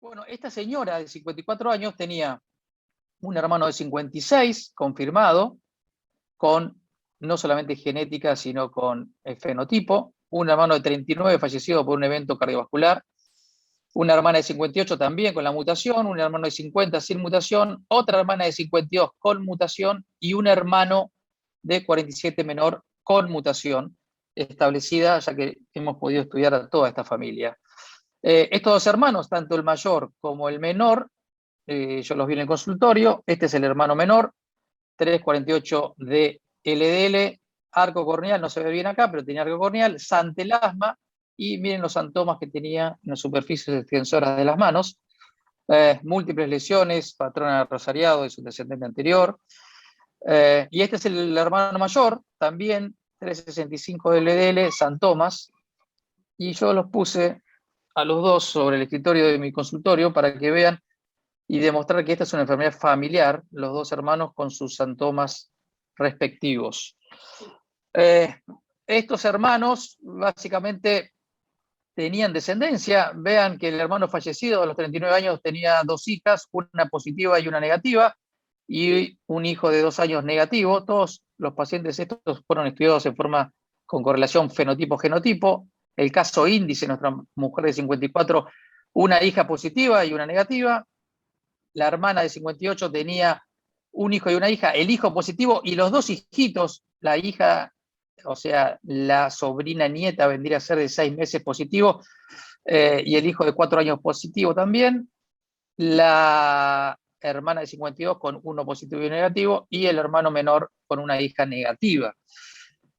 Bueno, esta señora de 54 años tenía un hermano de 56 confirmado, con no solamente genética, sino con el fenotipo, un hermano de 39 fallecido por un evento cardiovascular, una hermana de 58 también con la mutación, un hermano de 50 sin mutación, otra hermana de 52 con mutación y un hermano de 47 menor con mutación establecida, ya que hemos podido estudiar a toda esta familia. Estos dos hermanos, tanto el mayor como el menor, yo los vi en el consultorio. Este es el hermano menor, 348 de LDL, arco corneal, no se ve bien acá, pero tenía arco corneal, santelasma, y miren los santomas que tenía en las superficies extensoras de las manos, múltiples lesiones, patrón rosariado de su descendente anterior. Y este es el hermano mayor, también 365 de LDL, santomas, y yo los puse a los dos sobre el escritorio de mi consultorio para que vean y demostrar que esta es una enfermedad familiar, los dos hermanos con sus santomas respectivos. Estos hermanos básicamente tenían descendencia. Vean que el hermano fallecido a los 39 años tenía dos hijas, una positiva y una negativa, y un hijo de 2 años negativo. Todos los pacientes estos fueron estudiados en forma con correlación fenotipo-genotipo. El caso índice, nuestra mujer de 54, una hija positiva y una negativa. La hermana de 58 tenía un hijo y una hija, el hijo positivo y los dos hijitos, la hija, o sea, la sobrina nieta vendría a ser de 6 meses positivo, y el hijo de 4 años positivo también, la hermana de 52 con uno positivo y negativo, y el hermano menor con una hija negativa.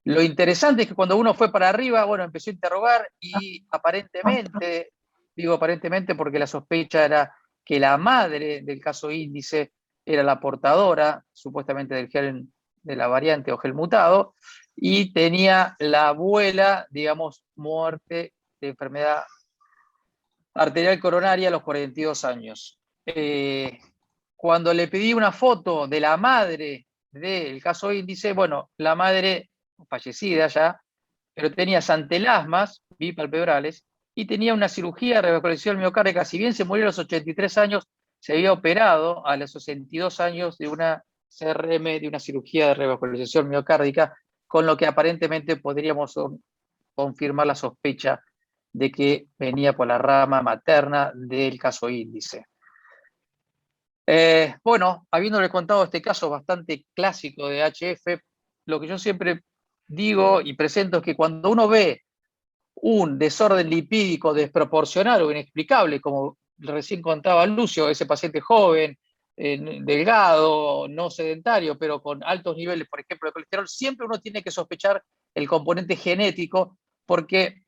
Lo interesante es que cuando uno fue para arriba, bueno, empezó a interrogar y aparentemente, digo aparentemente porque la sospecha era que la madre del caso índice era la portadora, supuestamente del gen de la variante o gel mutado, y tenía la abuela, digamos, muerte de enfermedad arterial coronaria a los 42 años. Cuando le pedí una foto de la madre del caso índice, bueno, la madre fallecida ya, pero tenía santelasmas bipalpebrales y tenía una cirugía de revascularización miocárdica. Si bien se murió a los 83 años, se había operado a los 62 años de una CRM, de una cirugía de revascularización miocárdica, con lo que aparentemente podríamos confirmar la sospecha de que venía por la rama materna del caso índice. Bueno, habiéndole contado este caso bastante clásico de HF, lo que yo siempre digo y presento es que cuando uno ve un desorden lipídico desproporcional o inexplicable, como recién contaba Lucio, ese paciente joven, delgado, no sedentario, pero con altos niveles, por ejemplo, de colesterol, siempre uno tiene que sospechar el componente genético, porque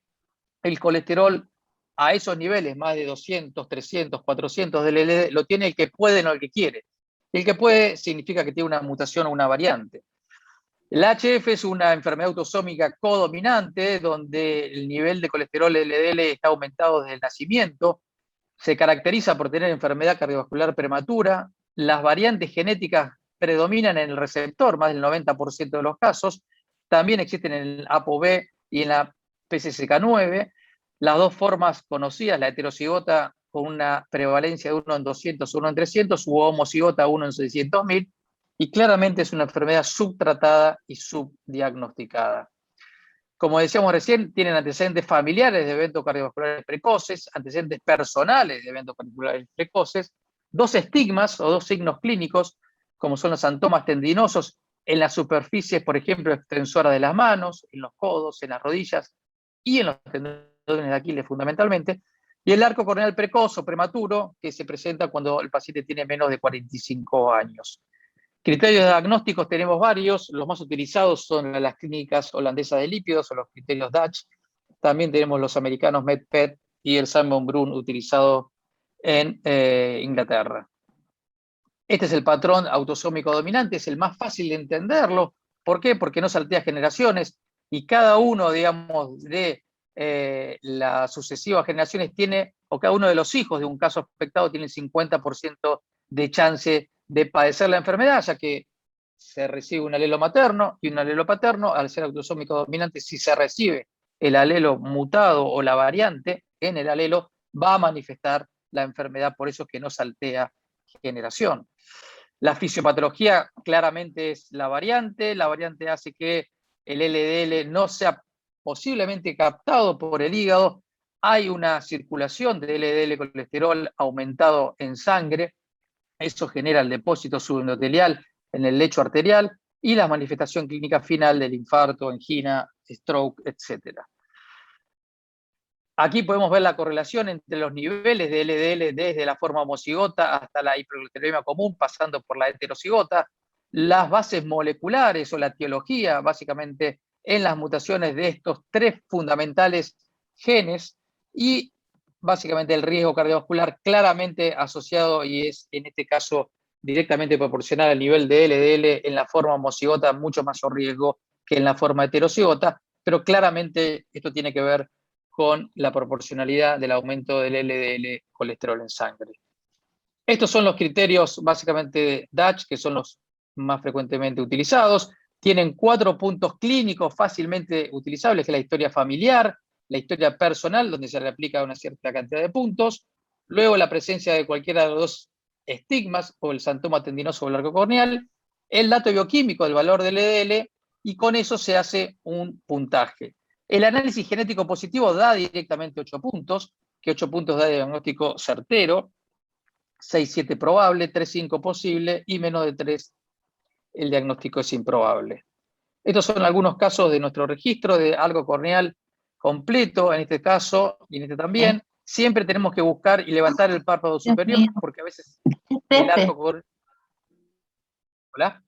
el colesterol a esos niveles, más de 200, 300, 400 del LDL, lo tiene el que puede, no el que quiere. El que puede significa que tiene una mutación o una variante. El HF es una enfermedad autosómica codominante, donde el nivel de colesterol LDL está aumentado desde el nacimiento. Se caracteriza por tener enfermedad cardiovascular prematura. Las variantes genéticas predominan en el receptor, más del 90% de los casos. También existen en el ApoB y en la PCSK9. Las dos formas conocidas, la heterocigota con una prevalencia de 1 en 200, 1 en 300, u homocigota 1 en 600.000, y claramente es una enfermedad subtratada y subdiagnosticada. Como decíamos recién, tienen antecedentes familiares de eventos cardiovasculares precoces, antecedentes personales de eventos cardiovasculares precoces, dos estigmas o dos signos clínicos, como son los santomas tendinosos en las superficies, por ejemplo, extensoras de las manos, en los codos, en las rodillas y en los tendones de Aquiles fundamentalmente, y el arco corneal precoz o prematuro, que se presenta cuando el paciente tiene menos de 45 años. Criterios diagnósticos tenemos varios, los más utilizados son las clínicas holandesas de lípidos o los criterios Dutch. También tenemos los americanos MedPET y el Simon Brun utilizado en Inglaterra. Este es el patrón autosómico dominante, es el más fácil de entenderlo. ¿Por qué? Porque no saltea generaciones y cada uno, digamos, de las sucesivas generaciones tiene, o cada uno de los hijos de un caso afectado tiene el 50% de chance de padecer la enfermedad, ya que se recibe un alelo materno y un alelo paterno. Al ser autosómico dominante, si se recibe el alelo mutado o la variante en el alelo, va a manifestar la enfermedad, por eso es que no saltea generación. La fisiopatología claramente es la variante hace que el LDL no sea posiblemente captado por el hígado, hay una circulación de LDL colesterol aumentado en sangre, eso genera el depósito subendotelial en el lecho arterial y la manifestación clínica final del infarto, angina, stroke, etc. Aquí podemos ver la correlación entre los niveles de LDL desde la forma homocigota hasta la hipercolesterolemia común, pasando por la heterocigota, las bases moleculares o la etiología, básicamente en las mutaciones de estos tres fundamentales genes, y básicamente el riesgo cardiovascular claramente asociado y es en este caso directamente proporcional al nivel de LDL en la forma homocigota, mucho mayor riesgo que en la forma heterocigota, pero claramente esto tiene que ver con la proporcionalidad del aumento del LDL colesterol en sangre. Estos son los criterios básicamente de Dutch, que son los más frecuentemente utilizados. Tienen 4 puntos clínicos fácilmente utilizables, que es la historia familiar, la historia personal, donde se le aplica una cierta cantidad de puntos, luego la presencia de cualquiera de los dos estigmas, o el xantoma tendinoso o el arco corneal, el dato bioquímico del valor del LDL, y con eso se hace un puntaje. El análisis genético positivo da directamente 8 puntos, que 8 puntos da diagnóstico certero, 6-7 probable, 3-5 posible y menos de 3 el diagnóstico es improbable. Estos son algunos casos de nuestro registro de arco corneal completo, en este caso y en este también. Siempre tenemos que buscar y levantar el párpado superior porque a veces el arco corneal... ¿Hola?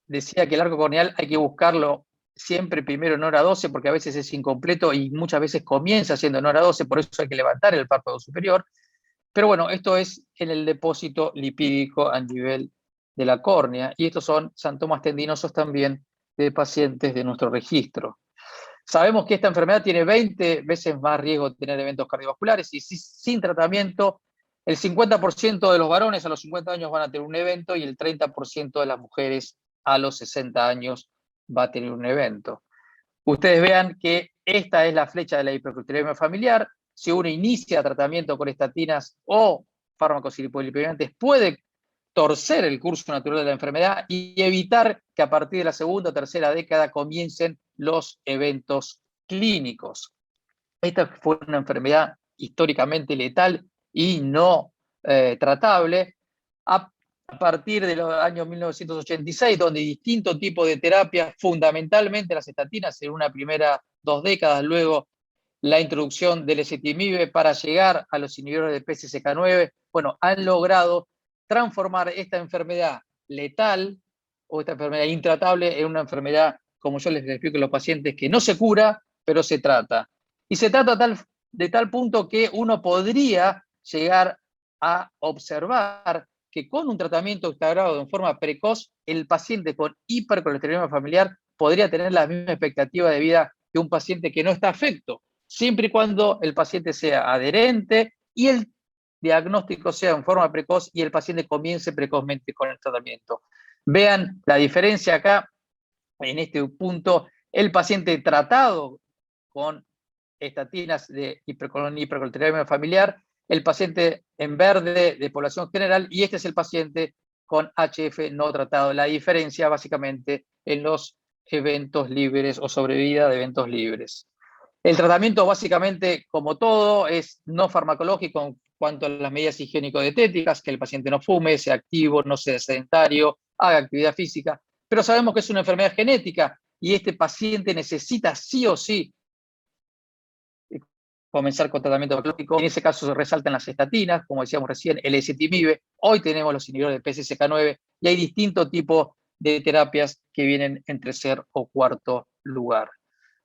Decía que el arco corneal hay que buscarlo siempre primero en hora 12 porque a veces es incompleto y muchas veces comienza siendo en hora 12, por eso hay que levantar el párpado superior. Pero bueno, esto es en el depósito lipídico a nivel de la córnea, y estos son xantomas tendinosos también de pacientes de nuestro registro. Sabemos que esta enfermedad tiene 20 veces más riesgo de tener eventos cardiovasculares y sin tratamiento, el 50% de los varones a los 50 años van a tener un evento y el 30% de las mujeres a los 60 años va a tener un evento. Ustedes vean que esta es la flecha de la hipercolesterolemia familiar. Si uno inicia tratamiento con estatinas o fármacos lipolipoidantes, puede torcer el curso natural de la enfermedad y evitar que a partir de la segunda o tercera década comiencen los eventos clínicos. Esta fue una enfermedad históricamente letal y no tratable. A partir de los años 1986, donde distintos tipos de terapias, fundamentalmente las estatinas en una primera 2 décadas, luego la introducción del ezetimibe para llegar a los inhibidores de PCSK9, bueno, han logrado transformar esta enfermedad letal o esta enfermedad intratable en una enfermedad, como yo les explico a los pacientes, que no se cura, pero se trata. Y se trata de tal punto que uno podría llegar a observar que con un tratamiento instaurado en forma precoz, el paciente con hipercolesterolemia familiar podría tener la misma expectativa de vida que un paciente que no está afecto, siempre y cuando el paciente sea adherente y el diagnóstico sea en forma precoz y el paciente comience precozmente con el tratamiento. Vean la diferencia acá, en este punto, el paciente tratado con estatinas de hipercolesterolemia familiar, el paciente en verde de población general, y este es el paciente con HF no tratado. La diferencia básicamente en los eventos libres o sobrevida de eventos libres. El tratamiento básicamente, como todo, es no farmacológico en cuanto a las medidas higiénico-dietéticas, que el paciente no fume, sea activo, no sea sedentario, haga actividad física, pero sabemos que es una enfermedad genética y este paciente necesita sí o sí comenzar con tratamiento farmacológico. En ese caso se resaltan las estatinas, como decíamos recién, el ezetimibe. Hoy tenemos los inhibidores de PCSK9 y hay distintos tipos de terapias que vienen en tercer o cuarto lugar.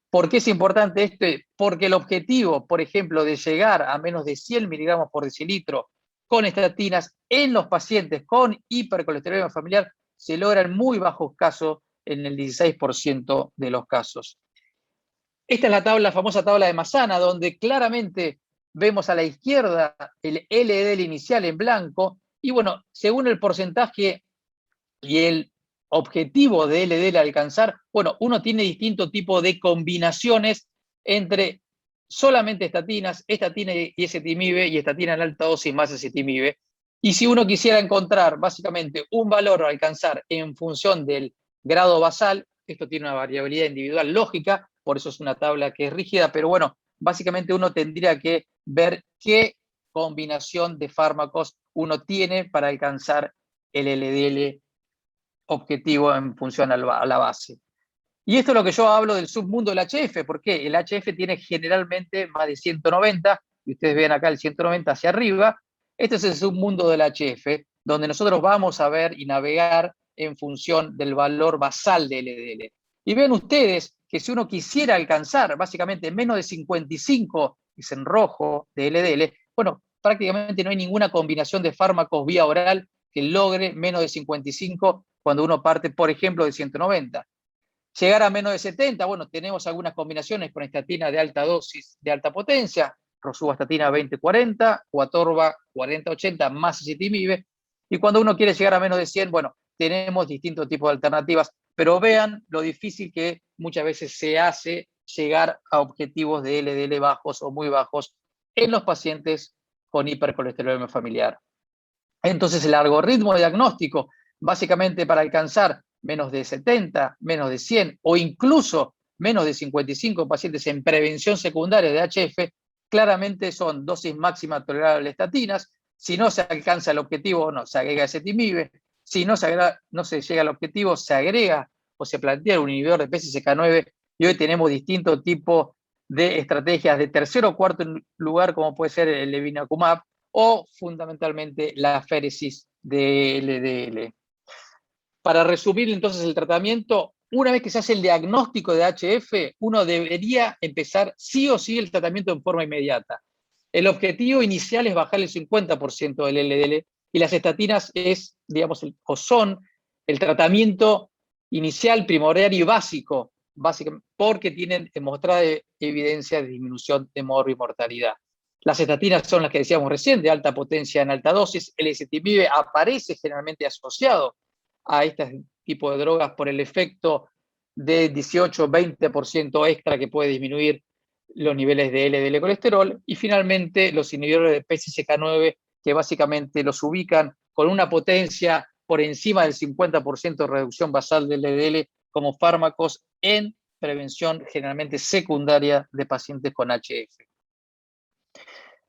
¿Por qué es importante esto? Porque el objetivo, por ejemplo, de llegar a menos de 100 miligramos por decilitro con estatinas en los pacientes con hipercolesterolemia familiar se logra en muy bajos casos, en el 16% de los casos. Esta es la famosa tabla de Massana, donde claramente vemos a la izquierda el LDL inicial en blanco, y bueno, según el porcentaje y el objetivo de LDL alcanzar, bueno, uno tiene distinto tipo de combinaciones entre solamente estatinas, estatina y ezetimibe, y estatina en alta dosis más ezetimibe. Y si uno quisiera encontrar básicamente un valor a alcanzar en función del grado basal, esto tiene una variabilidad individual lógica, por eso es una tabla que es rígida, pero bueno, básicamente uno tendría que ver qué combinación de fármacos uno tiene para alcanzar el LDL objetivo en función a la base. Y esto es lo que yo hablo del submundo del HF, porque el HF tiene generalmente más de 190, y ustedes ven acá el 190 hacia arriba. Este es el submundo del HF, donde nosotros vamos a ver y navegar en función del valor basal del LDL. Y ven ustedes que si uno quisiera alcanzar básicamente menos de 55, que es en rojo, de LDL, bueno, prácticamente no hay ninguna combinación de fármacos vía oral que logre menos de 55 cuando uno parte, por ejemplo, de 190. Llegar a menos de 70, bueno, tenemos algunas combinaciones con estatina de alta dosis, de alta potencia, rosuvastatina 20-40, o atorva 40-80 más ezetimibe. Y cuando uno quiere llegar a menos de 100, bueno, tenemos distintos tipos de alternativas, pero vean lo difícil que muchas veces se hace llegar a objetivos de LDL bajos o muy bajos en los pacientes con hipercolesterolemia familiar. Entonces el algoritmo de diagnóstico, básicamente para alcanzar menos de 70, menos de 100 o incluso menos de 55 pacientes en prevención secundaria de HF, claramente son dosis máximas tolerables de estatinas. Si no se alcanza el objetivo, no, se agrega ezetimibe. Si no se llega al objetivo, se agrega o se plantea un inhibidor de PCSK9, y hoy tenemos distintos tipos de estrategias de tercero o cuarto lugar, como puede ser el levinacumab, o fundamentalmente la féresis de LDL. Para resumir entonces el tratamiento, una vez que se hace el diagnóstico de HF, uno debería empezar sí o sí el tratamiento en forma inmediata. El objetivo inicial es bajar el 50% del LDL, y las estatinas es, digamos, o son el tratamiento inicial, primordial y básico, porque tienen demostrada evidencia de disminución de mortalidad. Las estatinas son las que decíamos recién, de alta potencia en alta dosis. El ezetimibe aparece generalmente asociado a este tipo de drogas por el efecto de 18-20% extra que puede disminuir los niveles de LDL colesterol. Y finalmente los inhibidores de PCSK9, que básicamente los ubican con una potencia por encima del 50% de reducción basal del LDL como fármacos en prevención generalmente secundaria de pacientes con HF.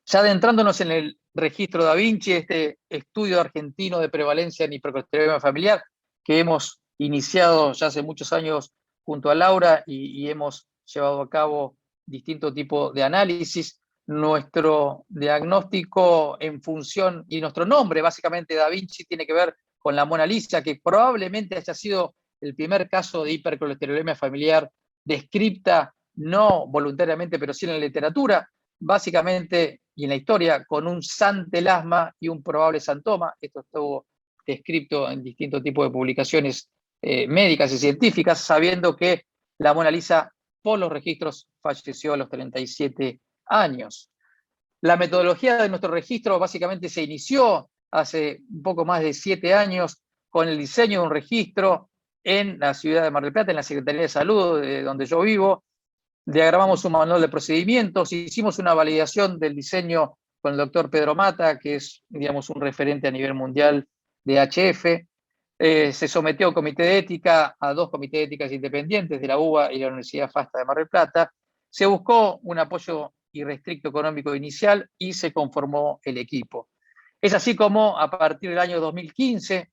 Ya adentrándonos en el registro Da Vinci, este estudio argentino de prevalencia en hipercolesterolemia familiar que hemos iniciado ya hace muchos años junto a Laura y hemos llevado a cabo distintos tipos de análisis. Nuestro diagnóstico en función, y nuestro nombre básicamente Da Vinci, tiene que ver con la Mona Lisa, que probablemente haya sido el primer caso de hipercolesterolemia familiar descripta, no voluntariamente, pero sí en la literatura, básicamente, y en la historia, con un santelasma y un probable santoma. Esto estuvo descrito en distintos tipos de publicaciones médicas y científicas, sabiendo que la Mona Lisa, por los registros, falleció a los 37 años. La metodología de nuestro registro básicamente se inició hace un poco más de 7 años con el diseño de un registro en la ciudad de Mar del Plata, en la Secretaría de Salud, donde yo vivo. Diagramamos un manual de procedimientos, hicimos una validación del diseño con el doctor Pedro Mata, que es, digamos, un referente a nivel mundial de HF. Se sometió a un comité de ética, a 2 comités de éticas independientes de la UBA y la Universidad FASTA de Mar del Plata. Se buscó un apoyo irrestricto económico inicial y se conformó el equipo. Es así como a partir del año 2015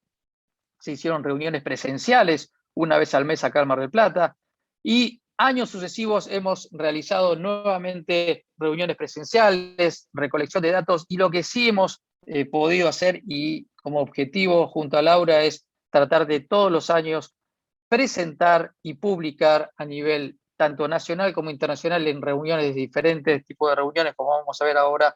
se hicieron reuniones presenciales una vez al mes acá en Mar del Plata, y años sucesivos hemos realizado nuevamente reuniones presenciales, recolección de datos, y lo que sí hemos podido hacer, y como objetivo junto a Laura, es tratar de todos los años presentar y publicar a nivel tanto nacional como internacional en reuniones, diferentes tipos de reuniones, como vamos a ver ahora,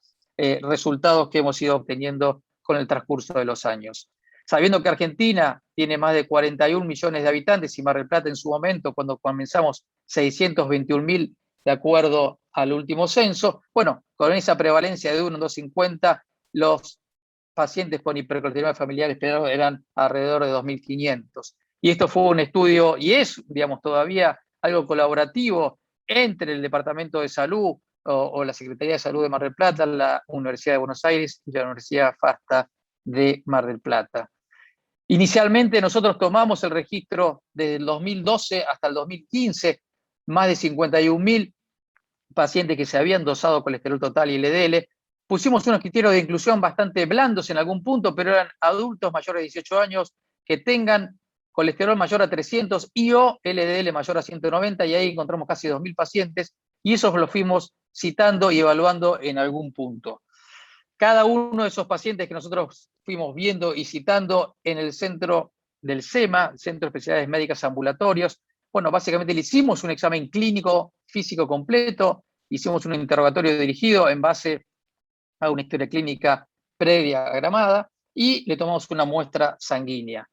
resultados que hemos ido obteniendo con el transcurso de los años. Sabiendo que Argentina tiene más de 41 millones de habitantes y Mar del Plata en su momento, cuando comenzamos, 621.000 de acuerdo al último censo, bueno, con esa prevalencia de 1 en 250, los pacientes con hipercolesterolemia familiar esperados eran alrededor de 2.500. Y esto fue un estudio, y es, digamos, todavía algo colaborativo entre el Departamento de Salud, o la Secretaría de Salud de Mar del Plata, la Universidad de Buenos Aires y la Universidad FASTA de Mar del Plata. Inicialmente nosotros tomamos el registro desde el 2012 hasta el 2015, más de 51.000 pacientes que se habían dosado colesterol total y LDL. Pusimos unos criterios de inclusión bastante blandos en algún punto, pero eran adultos mayores de 18 años que tengan colesterol mayor a 300 y o LDL mayor a 190, y ahí encontramos casi 2.000 pacientes, y esos los fuimos citando y evaluando en algún punto. Cada uno de esos pacientes que nosotros fuimos viendo y citando en el centro del SEMA, Centro de Especialidades Médicas Ambulatorios, bueno, básicamente le hicimos un examen clínico físico completo, hicimos un interrogatorio dirigido en base a una historia clínica prediagramada y le tomamos una muestra sanguínea.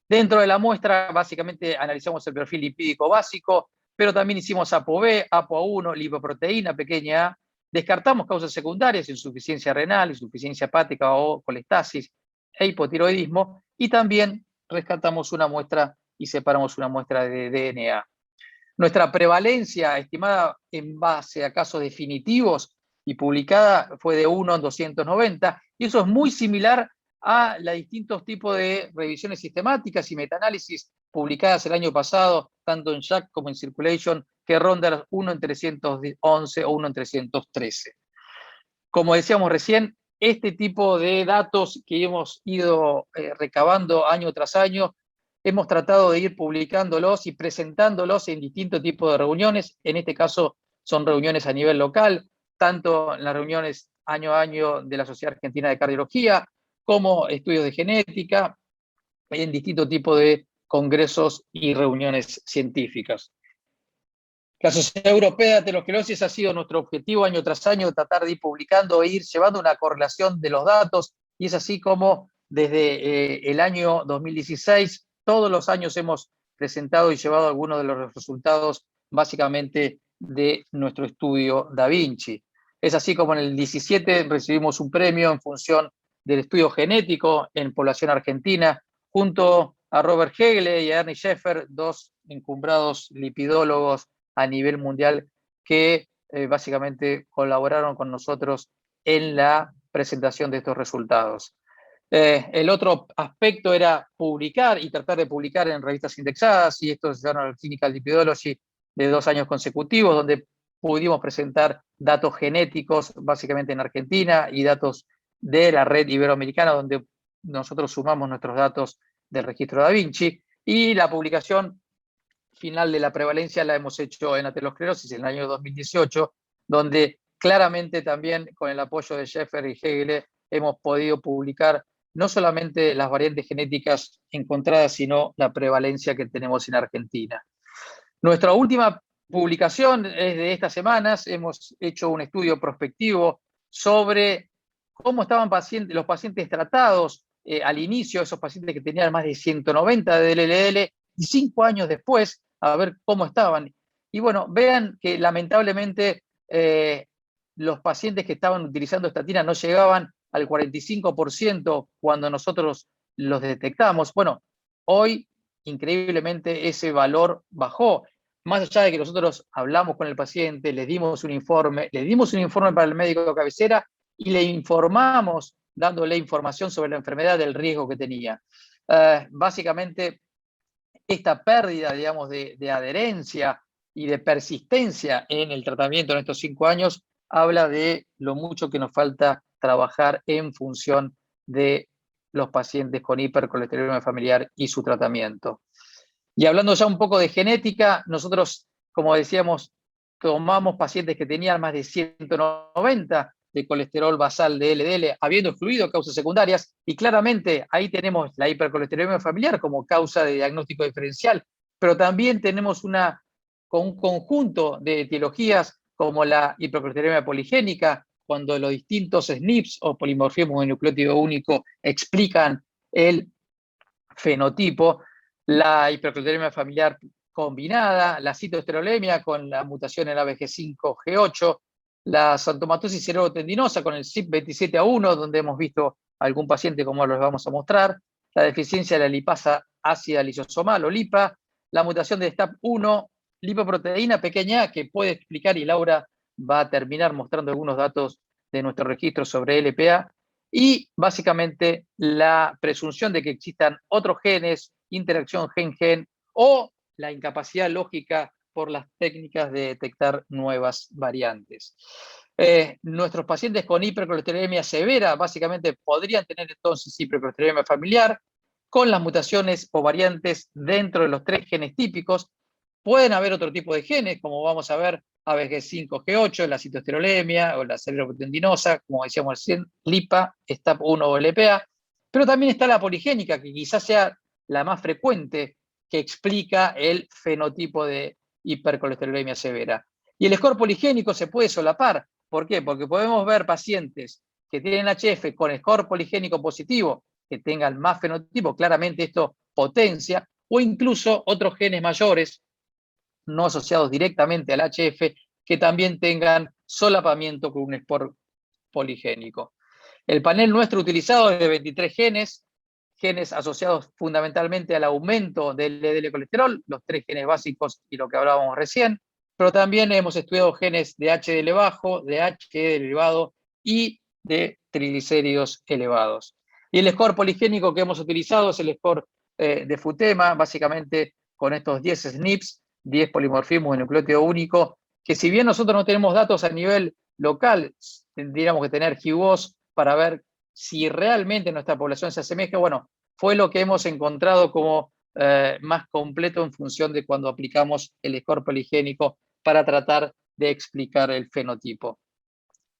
Dentro de la muestra, básicamente analizamos el perfil lipídico básico, pero también hicimos ApoB, ApoA1, lipoproteína pequeña a, descartamos causas secundarias, insuficiencia renal, insuficiencia hepática o colestasis e hipotiroidismo, y también rescatamos una muestra y separamos una muestra de DNA. Nuestra prevalencia estimada en base a casos definitivos y publicada fue de 1 en 290, y eso es muy similar a los distintos tipos de revisiones sistemáticas y metaanálisis publicadas el año pasado, tanto en JACC como en Circulation, que rondan 1 en 311 o 1 en 313. Como decíamos recién, este tipo de datos que hemos ido recabando año tras año, hemos tratado de ir publicándolos y presentándolos en distintos tipos de reuniones. En este caso son reuniones a nivel local, tanto en las reuniones año a año de la Sociedad Argentina de Cardiología, como estudios de genética, en distintos tipos de congresos y reuniones científicas. La Sociedad Europea de Aterosclerosis ha sido nuestro objetivo año tras año, tratar de ir publicando e ir llevando una correlación de los datos, y es así como desde el año 2016, todos los años hemos presentado y llevado algunos de los resultados básicamente de nuestro estudio Da Vinci. Es así como en el 17 recibimos un premio en función del estudio genético en población argentina, junto a Robert Hegle y a Ernie Scheffer, dos encumbrados lipidólogos a nivel mundial que básicamente colaboraron con nosotros en la presentación de estos resultados. El otro aspecto era publicar y tratar de publicar en revistas indexadas, y esto se llama el Clinical Lipidology de 2 años consecutivos, donde pudimos presentar datos genéticos básicamente en Argentina y datos de la red iberoamericana, donde nosotros sumamos nuestros datos del registro Da Vinci, y la publicación final de la prevalencia la hemos hecho en aterosclerosis en el año 2018, donde claramente también con el apoyo de Scheffer y Hegele hemos podido publicar no solamente las variantes genéticas encontradas, sino la prevalencia que tenemos en Argentina. Nuestra última publicación es de estas semanas. Hemos hecho un estudio prospectivo sobre cómo estaban los pacientes tratados al inicio, esos pacientes que tenían más de 190 de LDL, y 5 años después, a ver cómo estaban. Y bueno, vean que lamentablemente los pacientes que estaban utilizando estatina no llegaban al 45% cuando nosotros los detectamos. Bueno, hoy increíblemente ese valor bajó. Más allá de que nosotros hablamos con el paciente, le dimos un informe para el médico de cabecera y le informamos dándole información sobre la enfermedad, del riesgo que tenía. Básicamente, esta pérdida, digamos, de adherencia y de persistencia en el tratamiento en estos 5 años habla de lo mucho que nos falta trabajar en función de los pacientes con hipercolesterolemia familiar y su tratamiento. Y hablando ya un poco de genética, nosotros, como decíamos, tomamos pacientes que tenían más de 190 de colesterol basal de LDL, habiendo excluido causas secundarias, y claramente ahí tenemos la hipercolesterolemia familiar como causa de diagnóstico diferencial, pero también tenemos un conjunto de etiologías como la hipercolesterolemia poligénica, cuando los distintos SNPs o polimorfismo de nucleótido único explican el fenotipo, la hipercolesterolemia familiar combinada, la citoesterolemia con la mutación en ABG5-G8, la xantomatosis cerebrotendinosa con el CYP27A1, donde hemos visto algún paciente como los vamos a mostrar, la deficiencia de la lipasa ácida lisosomal o LIPA, la mutación de STAP1, lipoproteína pequeña, que puede explicar, y Laura va a terminar mostrando algunos datos de nuestro registro sobre LPA, y básicamente la presunción de que existan otros genes, interacción gen-gen, o la incapacidad lógica por las técnicas de detectar nuevas variantes. Nuestros pacientes con hipercolesterolemia severa básicamente podrían tener entonces hipercolesterolemia familiar con las mutaciones o variantes dentro de los 3 genes típicos. Pueden haber otro tipo de genes, como vamos a ver, ABG5, G8, la citoesterolemia o la cerebroproteindinosa, como decíamos recién, LIPA, STAP1 o LPA, pero también está la poligénica, que quizás sea la más frecuente, que explica el fenotipo de hipercolesterolemia severa. Y el score poligénico se puede solapar. ¿Por qué? Porque podemos ver pacientes que tienen HF con score poligénico positivo, que tengan más fenotipo, claramente esto potencia, o incluso otros genes mayores, no asociados directamente al HF, que también tengan solapamiento con un score poligénico. El panel nuestro utilizado es de 23 genes, genes asociados fundamentalmente al aumento del LDL colesterol, los 3 genes básicos y lo que hablábamos recién, pero también hemos estudiado genes de HDL bajo, de HDL elevado y de triglicéridos elevados. Y el score poligénico que hemos utilizado es el score de Futema, básicamente con estos 10 SNPs, 10 polimorfismos de nucleótido único, que si bien nosotros no tenemos datos a nivel local, tendríamos que tener GWAS para ver si realmente nuestra población se asemeja. Bueno, fue lo que hemos encontrado como más completo en función de cuando aplicamos el score poligénico para tratar de explicar el fenotipo.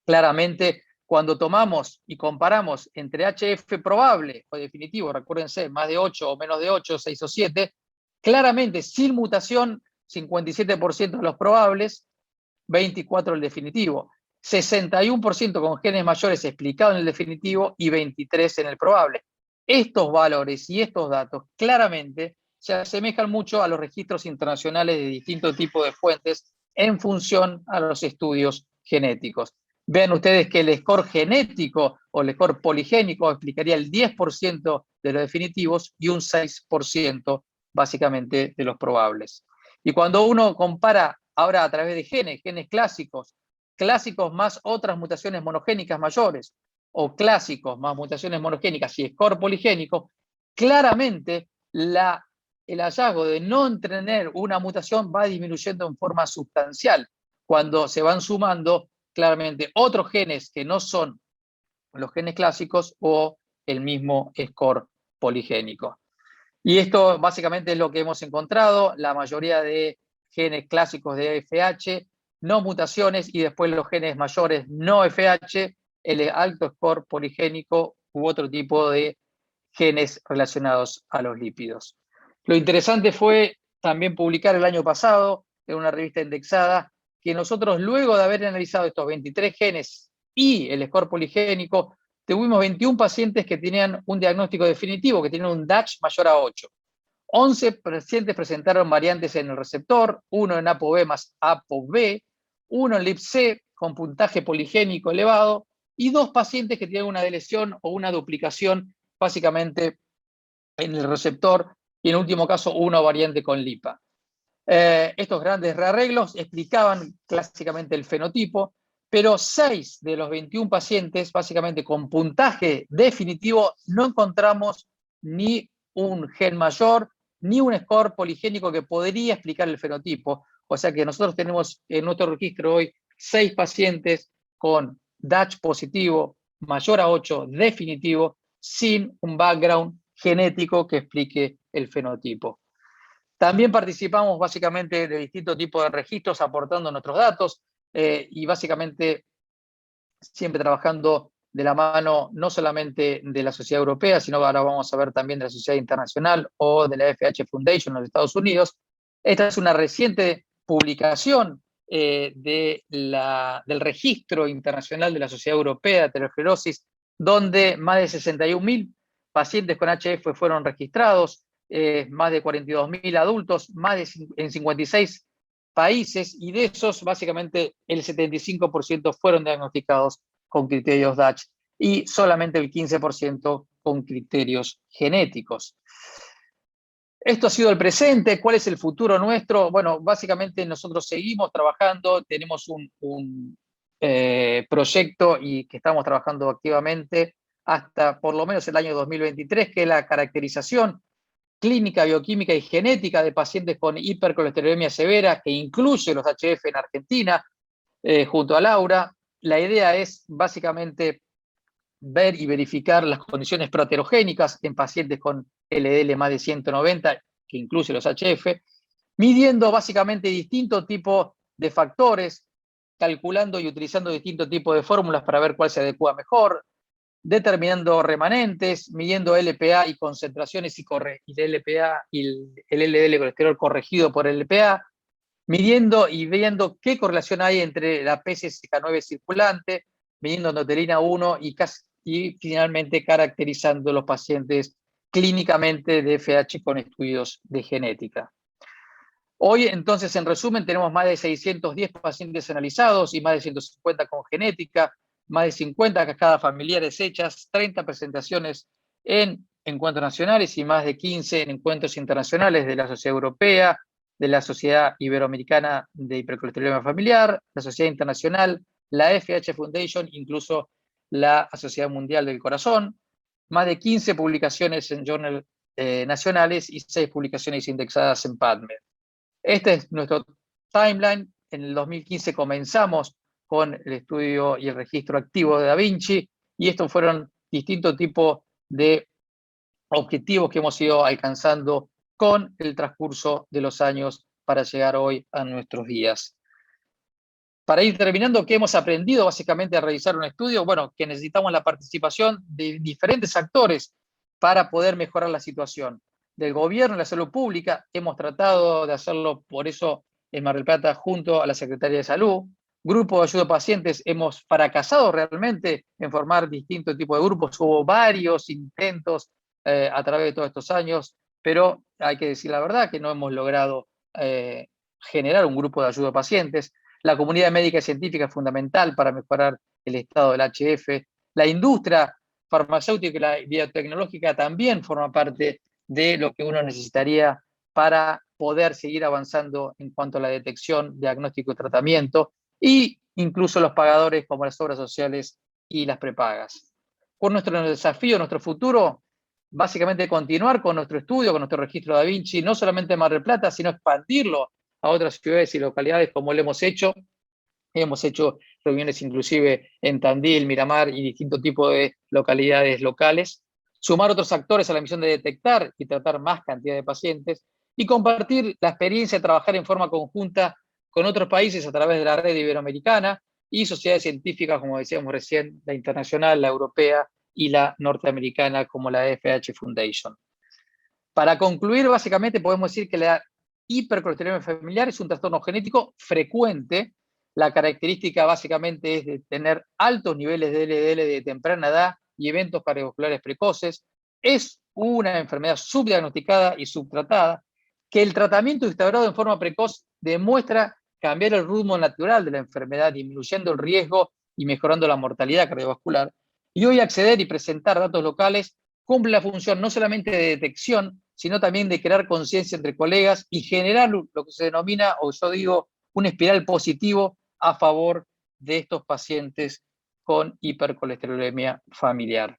Claramente, cuando tomamos y comparamos entre HF probable o definitivo, recuérdense, más de 8 o menos de 8, 6 o 7, claramente sin mutación, 57% de los probables, 24% el definitivo, 61% con genes mayores explicados en el definitivo y 23% en el probable. Estos valores y estos datos claramente se asemejan mucho a los registros internacionales de distintos tipos de fuentes en función a los estudios genéticos. Vean ustedes que el score genético o el score poligénico explicaría el 10% de los definitivos y un 6% básicamente de los probables. Y cuando uno compara ahora a través de genes clásicos, clásicos más otras mutaciones monogénicas mayores, o clásicos más mutaciones monogénicas y score poligénico, claramente el hallazgo de no tener una mutación va disminuyendo en forma sustancial cuando se van sumando claramente otros genes que no son los genes clásicos o el mismo score poligénico. Y esto básicamente es lo que hemos encontrado, la mayoría de genes clásicos de FH, no mutaciones, y después los genes mayores no FH, el alto score poligénico u otro tipo de genes relacionados a los lípidos. Lo interesante fue también publicar el año pasado en una revista indexada que nosotros, luego de haber analizado estos 23 genes y el score poligénico, tuvimos 21 pacientes que tenían un diagnóstico definitivo, que tenían un DASH mayor a 8. 11 pacientes presentaron variantes en el receptor, uno en ApoB más ApoB, uno en LIPC con puntaje poligénico elevado, y 2 pacientes que tienen una deleción o una duplicación básicamente en el receptor, y en último caso una variante con LIPA. Estos grandes rearreglos explicaban clásicamente el fenotipo, pero 6 de los 21 pacientes, básicamente con puntaje definitivo, no encontramos ni un gen mayor, ni un score poligénico que podría explicar el fenotipo. O sea que nosotros tenemos en nuestro registro hoy 6 pacientes con DASH positivo mayor a 8 definitivo, sin un background genético que explique el fenotipo. También participamos básicamente de distintos tipos de registros aportando nuestros datos y básicamente siempre trabajando de la mano no solamente de la Sociedad Europea, sino ahora vamos a ver también de la Sociedad Internacional o de la FH Foundation en los Estados Unidos. Esta es una reciente publicación del registro internacional de la Sociedad Europea de Aterosclerosis, donde más de 61.000 pacientes con HF fueron registrados, más de 42.000 adultos, en 56 países, y de esos básicamente el 75% fueron diagnosticados con criterios DASH y solamente el 15% con criterios genéticos. Esto ha sido el presente. ¿Cuál es el futuro nuestro? Bueno, básicamente nosotros seguimos trabajando, tenemos un proyecto y que estamos trabajando activamente hasta por lo menos el año 2023, que es la caracterización clínica, bioquímica y genética de pacientes con hipercolesterolemia severa, que incluye los HF en Argentina, junto a Laura. La idea es básicamente ver y verificar las condiciones proaterogénicas en pacientes con LDL más de 190, que incluye los HF, midiendo básicamente distintos tipos de factores, calculando y utilizando distintos tipos de fórmulas para ver cuál se adecua mejor, determinando remanentes, midiendo LPA y concentraciones y el LPA y el LDL colesterol corregido por LPA, midiendo y viendo qué correlación hay entre la PCSK9 circulante, midiendo endotelina 1 y finalmente caracterizando los pacientes clínicamente de FH con estudios de genética. Hoy, entonces, en resumen, tenemos más de 610 pacientes analizados y más de 150 con genética, más de 50 cascadas familiares hechas, 30 presentaciones en encuentros nacionales y más de 15 en encuentros internacionales de la Sociedad Europea, de la Sociedad Iberoamericana de Hipercolesterolemia Familiar, la Sociedad Internacional, la FH Foundation, incluso la Sociedad Mundial del Corazón, más de 15 publicaciones en journal nacionales y 6 publicaciones indexadas en PubMed. Este es nuestro timeline. En el 2015 comenzamos con el estudio y el registro activo de Da Vinci, y estos fueron distintos tipos de objetivos que hemos ido alcanzando con el transcurso de los años para llegar hoy a nuestros días. Para ir terminando, ¿qué hemos aprendido básicamente a realizar un estudio? Bueno, que necesitamos la participación de diferentes actores para poder mejorar la situación. Del gobierno, de la salud pública, hemos tratado de hacerlo por eso en Mar del Plata junto a la Secretaría de Salud. Grupo de ayuda a pacientes, hemos fracasado realmente en formar distintos tipos de grupos. Hubo varios intentos a través de todos estos años, pero hay que decir la verdad que no hemos logrado generar un grupo de ayuda a pacientes. La comunidad médica y científica es fundamental para mejorar el estado del HF. La industria farmacéutica y la biotecnológica también forma parte de lo que uno necesitaría para poder seguir avanzando en cuanto a la detección, diagnóstico y tratamiento, y incluso los pagadores como las obras sociales y las prepagas. Por nuestro desafío, nuestro futuro, básicamente continuar con nuestro estudio, con nuestro registro Da Vinci, no solamente en Mar del Plata, sino expandirlo a otras ciudades y localidades como lo hemos hecho. Hemos hecho reuniones inclusive en Tandil, Miramar y distintos tipos de localidades locales. Sumar otros actores a la misión de detectar y tratar más cantidad de pacientes y compartir la experiencia de trabajar en forma conjunta con otros países a través de la red iberoamericana y sociedades científicas, como decíamos recién, la internacional, la europea y la norteamericana, como la FH Foundation. Para concluir, básicamente podemos decir que la hipercolesterolemia familiar es un trastorno genético frecuente. La característica básicamente es de tener altos niveles de LDL de temprana edad y eventos cardiovasculares precoces. Es una enfermedad subdiagnosticada y subtratada, que el tratamiento instaurado en forma precoz demuestra cambiar el ritmo natural de la enfermedad, disminuyendo el riesgo y mejorando la mortalidad cardiovascular. Y hoy acceder y presentar datos locales cumple la función no solamente de detección, sino también de crear conciencia entre colegas y generar lo que se denomina, o yo digo, un espiral positivo a favor de estos pacientes con hipercolesterolemia familiar.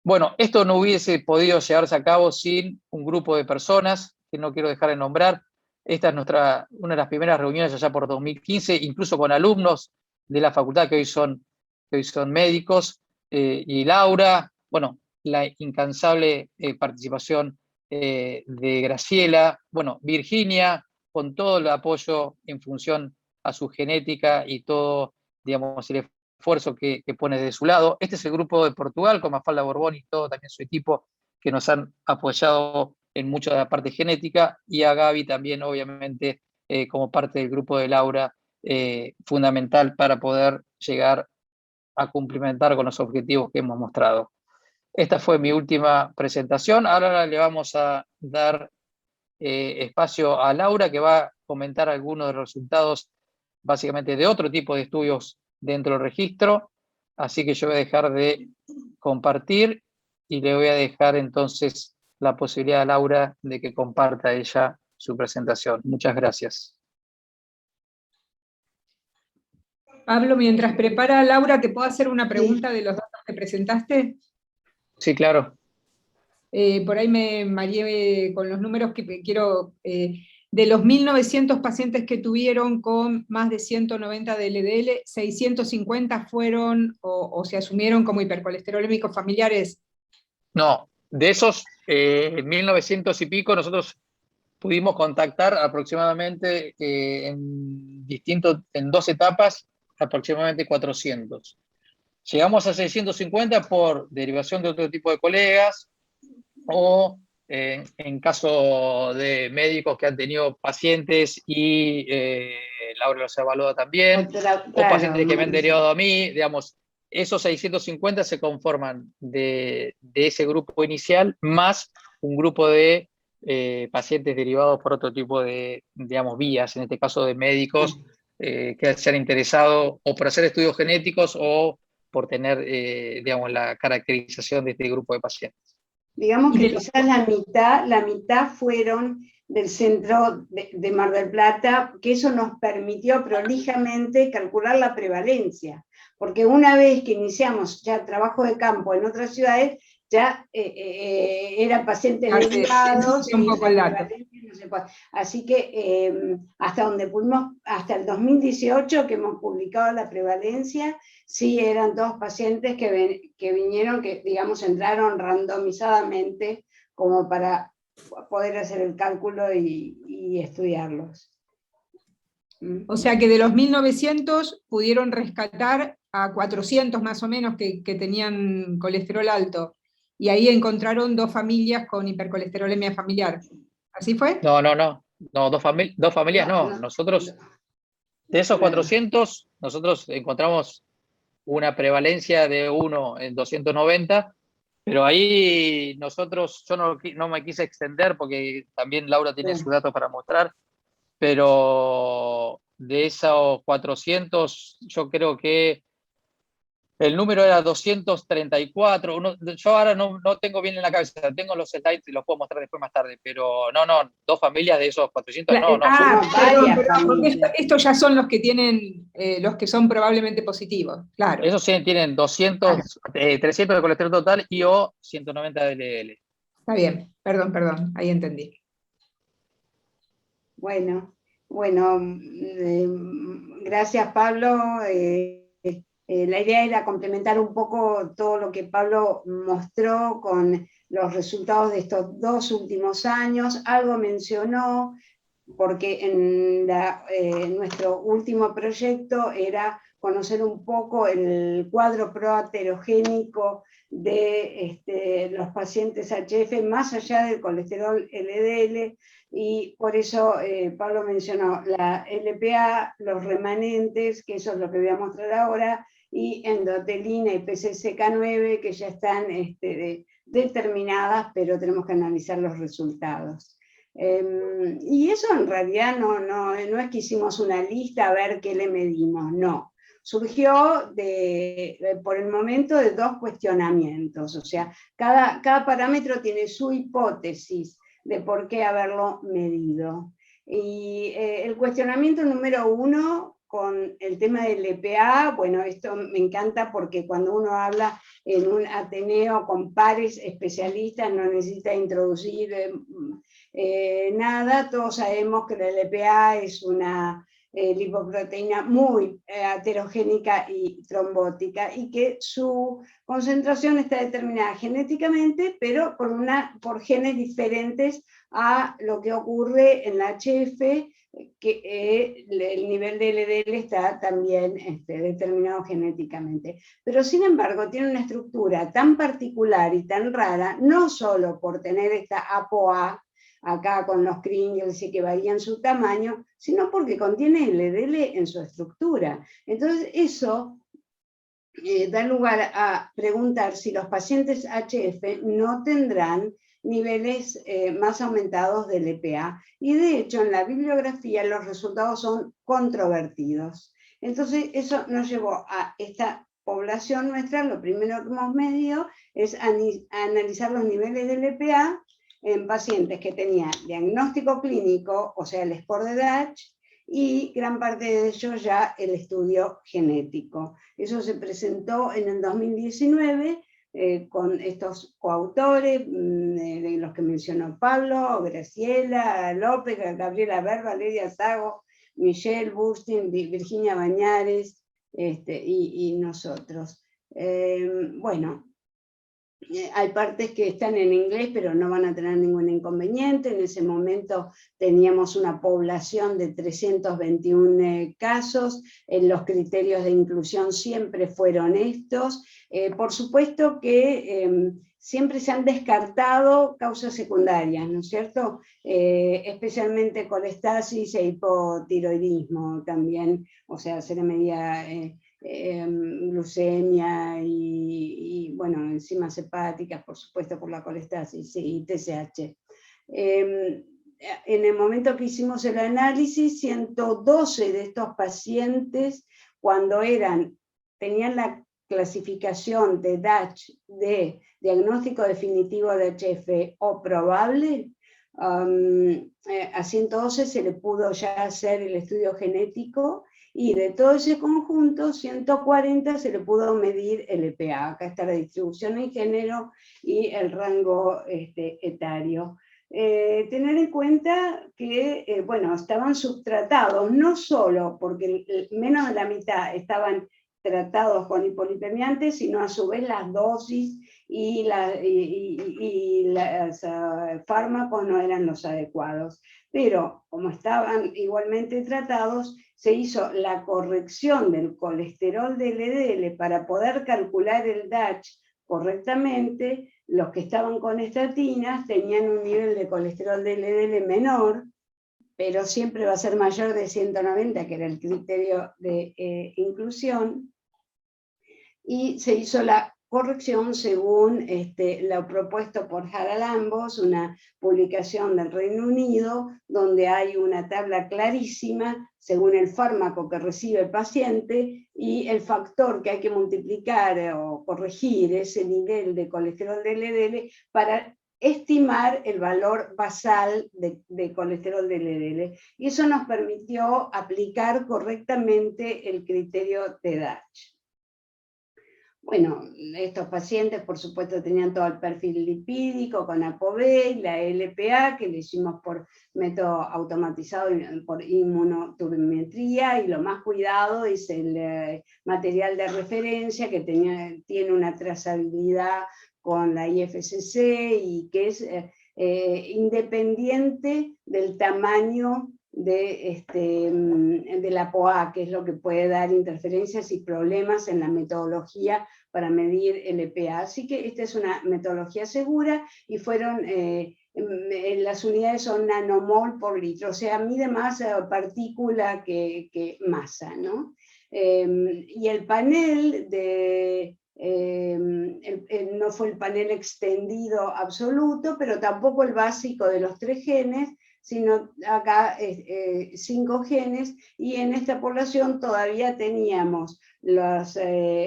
Bueno, esto no hubiese podido llevarse a cabo sin un grupo de personas que no quiero dejar de nombrar. Esta es una de las primeras reuniones allá por 2015, incluso con alumnos de la facultad que hoy son médicos, y Laura, bueno, la incansable participación de Graciela, bueno, Virginia, con todo el apoyo en función a su genética y todo, digamos, el esfuerzo que pone de su lado. Este es el grupo de Portugal, con Mafalda Borbón y todo también su equipo, que nos han apoyado en mucha de la parte genética, y a Gaby también, obviamente, como parte del grupo de Laura, fundamental para poder llegar a cumplimentar con los objetivos que hemos mostrado. Esta fue mi última presentación. Ahora le vamos a dar espacio a Laura, que va a comentar algunos de los resultados básicamente de otro tipo de estudios dentro del registro. Así que yo voy a dejar de compartir y le voy a dejar entonces la posibilidad a Laura de que comparta ella su presentación. Muchas gracias. Pablo, mientras prepara Laura, ¿te puedo hacer una pregunta de los datos que presentaste? Sí, claro. Por ahí me mareé con los números que quiero. De los 1.900 pacientes que tuvieron con más de 190 de LDL, 650 fueron o se asumieron como hipercolesterolémicos familiares. No, de esos 1900 y pico, nosotros pudimos contactar aproximadamente en dos etapas, aproximadamente 400. Llegamos a 650 por derivación de otro tipo de colegas o en caso de médicos que han tenido pacientes y Laura los evalúa también, o pacientes que me han derivado a mí, digamos, esos 650 se conforman de ese grupo inicial más un grupo de pacientes derivados por otro tipo de, digamos, vías, en este caso de médicos que se han interesado o por hacer estudios genéticos o por tener, digamos, la caracterización de este grupo de pacientes. Digamos que quizás la mitad fueron del centro de Mar del Plata, que eso nos permitió prolijamente calcular la prevalencia, porque una vez que iniciamos ya trabajo de campo en otras ciudades, ya eran pacientes derivados, y la prevalencia no se puede. Así que hasta donde pudimos, hasta el 2018 que hemos publicado la prevalencia, sí eran todos pacientes que vinieron, que digamos entraron randomizadamente como para poder hacer el cálculo y estudiarlos. O sea que de los 1.900 pudieron rescatar a 400 más o menos que tenían colesterol alto, y ahí encontraron 2 familias con hipercolesterolemia familiar. ¿Así fue? No, dos familias no. Nosotros, de esos 400, nosotros encontramos una prevalencia de 1 en 290, pero ahí nosotros, yo no me quise extender porque también Laura tiene sus datos para mostrar, pero de esos 400 yo creo que el número era 234. Yo ahora no tengo bien en la cabeza, tengo los slides y los puedo mostrar después más tarde, pero no, dos familias de esos 400, no. Perdón, porque estos ya son los que tienen, los que son probablemente positivos, claro. Esos tienen 300 de colesterol total y o 190 de LDL. Está bien, perdón, ahí entendí. Bueno, gracias Pablo. La idea era complementar un poco todo lo que Pablo mostró con los resultados de estos 2 últimos años. Algo mencionó, porque en nuestro último proyecto era conocer un poco el cuadro proaterogénico de los pacientes HF, más allá del colesterol LDL, y por eso Pablo mencionó la LPA, los remanentes, que eso es lo que voy a mostrar ahora, y endotelina y PCSK9, que ya están determinadas, pero tenemos que analizar los resultados. Y eso en realidad no es que hicimos una lista a ver qué le medimos, no. Surgió por el momento de 2 cuestionamientos, o sea, cada parámetro tiene su hipótesis de por qué haberlo medido. Y el cuestionamiento número 1, con el tema del LPA, bueno, esto me encanta porque cuando uno habla en un ateneo con pares especialistas no necesita introducir nada, todos sabemos que la LPA es una lipoproteína muy heterogénica y trombótica, y que su concentración está determinada genéticamente, pero por genes diferentes a lo que ocurre en la HF, que el nivel de LDL está también determinado genéticamente. Pero sin embargo tiene una estructura tan particular y tan rara, no solo por tener esta ApoA, acá con los Kringles y que varían su tamaño, sino porque contiene LDL en su estructura. Entonces eso da lugar a preguntar si los pacientes HF no tendrán niveles más aumentados de LPA, y de hecho en la bibliografía los resultados son controvertidos. Entonces eso nos llevó a esta población nuestra, lo primero que hemos medido es analizar los niveles de LPA en pacientes que tenían diagnóstico clínico, o sea, el score de Dutch, y gran parte de ellos ya el estudio genético. Eso se presentó en el 2019 con estos coautores, de los que mencionó Pablo, Graciela López, Gabriela Berba, Lidia Sago, Michelle Bustin, Virginia Bañares, y nosotros. Bueno, hay partes que están en inglés, pero no van a tener ningún inconveniente. En ese momento teníamos una población de 321 casos. Los criterios de inclusión siempre fueron estos. Por supuesto que siempre se han descartado causas secundarias, ¿no es cierto? Especialmente colestasis e hipotiroidismo también, o sea, seromedia, glucemia y bueno, enzimas hepáticas, por supuesto, por la colestasis y TSH. En el momento que hicimos el análisis, 112 de estos pacientes, cuando tenían la clasificación de Dutch de diagnóstico definitivo de HF o probable, a 112 se le pudo ya hacer el estudio genético, y de todo ese conjunto, 140 se le pudo medir el EPA. Acá está la distribución en género y el rango etario. Tener en cuenta que, bueno, estaban subtratados, no solo porque menos de la mitad estaban tratados con hipolipemiantes, sino a su vez las dosis y los fármacos no eran los adecuados. Pero como estaban igualmente tratados, se hizo la corrección del colesterol de LDL para poder calcular el Dutch correctamente. Los que estaban con estatinas tenían un nivel de colesterol de LDL menor, pero siempre va a ser mayor de 190, que era el criterio de inclusión, y se hizo la corrección según lo propuesto por Harald Ambos, una publicación del Reino Unido, donde hay una tabla clarísima según el fármaco que recibe el paciente y el factor que hay que multiplicar o corregir ese nivel de colesterol de LDL para estimar el valor basal de colesterol de LDL. Y eso nos permitió aplicar correctamente el criterio de Dutch. Bueno, estos pacientes, por supuesto, tenían todo el perfil lipídico con ApoB y la LPA, que le hicimos por método automatizado, por inmunoturbimetría, y lo más cuidado es el material de referencia, que tiene una trazabilidad con la IFSC y que es independiente del tamaño de la POA, que es lo que puede dar interferencias y problemas en la metodología para medir el EPA. Así que esta es una metodología segura, y las unidades son nanomol por litro, o sea, mide más partícula que masa, ¿no? Y el panel no fue el panel extendido absoluto, pero tampoco el básico de los 3 genes, sino acá 5 genes, y en esta población todavía teníamos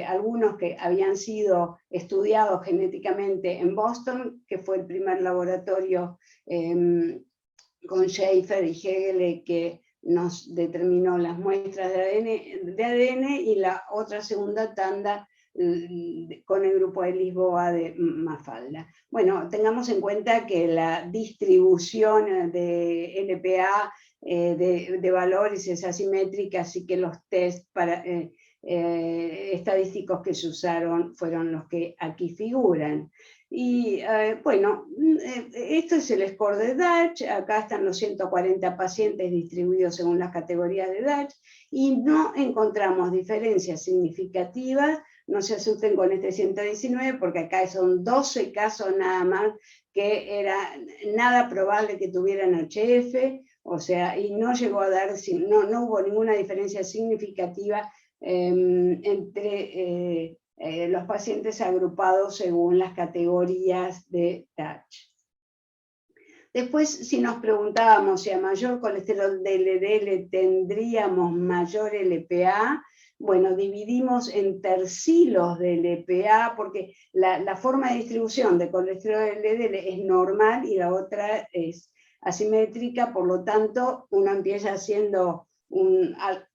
algunos que habían sido estudiados genéticamente en Boston, que fue el primer laboratorio con Schaefer y Hegel que nos determinó las muestras de ADN, y la otra segunda tanda con el grupo de Lisboa de Mafalda. Bueno, tengamos en cuenta que la distribución de LPA de valores es asimétrica, así que los test estadísticos que se usaron fueron los que aquí figuran. Y bueno, esto es el score de Dutch. Acá están los 140 pacientes distribuidos según las categorías de Dutch, y no encontramos diferencias significativas. No se asusten con este 119, porque acá son 12 casos nada más que era nada probable que tuvieran HF, o sea, y no llegó a dar, no hubo ninguna diferencia significativa entre los pacientes agrupados según las categorías de Dutch. Después, si nos preguntábamos si a mayor colesterol de LDL tendríamos mayor LPA, Bueno, dividimos en tercilos de LPA, porque la forma de distribución de colesterol LDL es normal y la otra es asimétrica, por lo tanto, uno empieza haciendo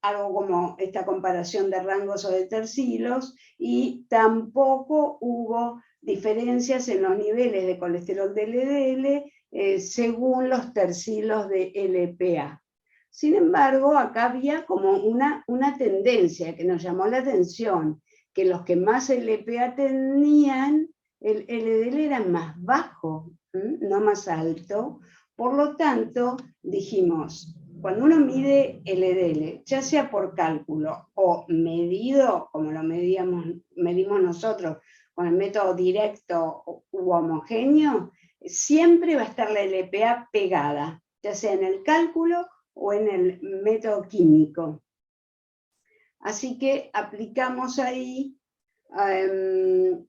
algo como esta comparación de rangos o de tercilos, y tampoco hubo diferencias en los niveles de colesterol de LDL según los tercilos de LPA. Sin embargo, acá había como una tendencia que nos llamó la atención, que los que más LPA tenían, el LDL era más bajo, no más alto. Por lo tanto, dijimos, cuando uno mide LDL, ya sea por cálculo o medido, como lo medimos nosotros, con el método directo u homogéneo, siempre va a estar la LPA pegada, ya sea en el cálculo o en el método químico. Así que aplicamos ahí en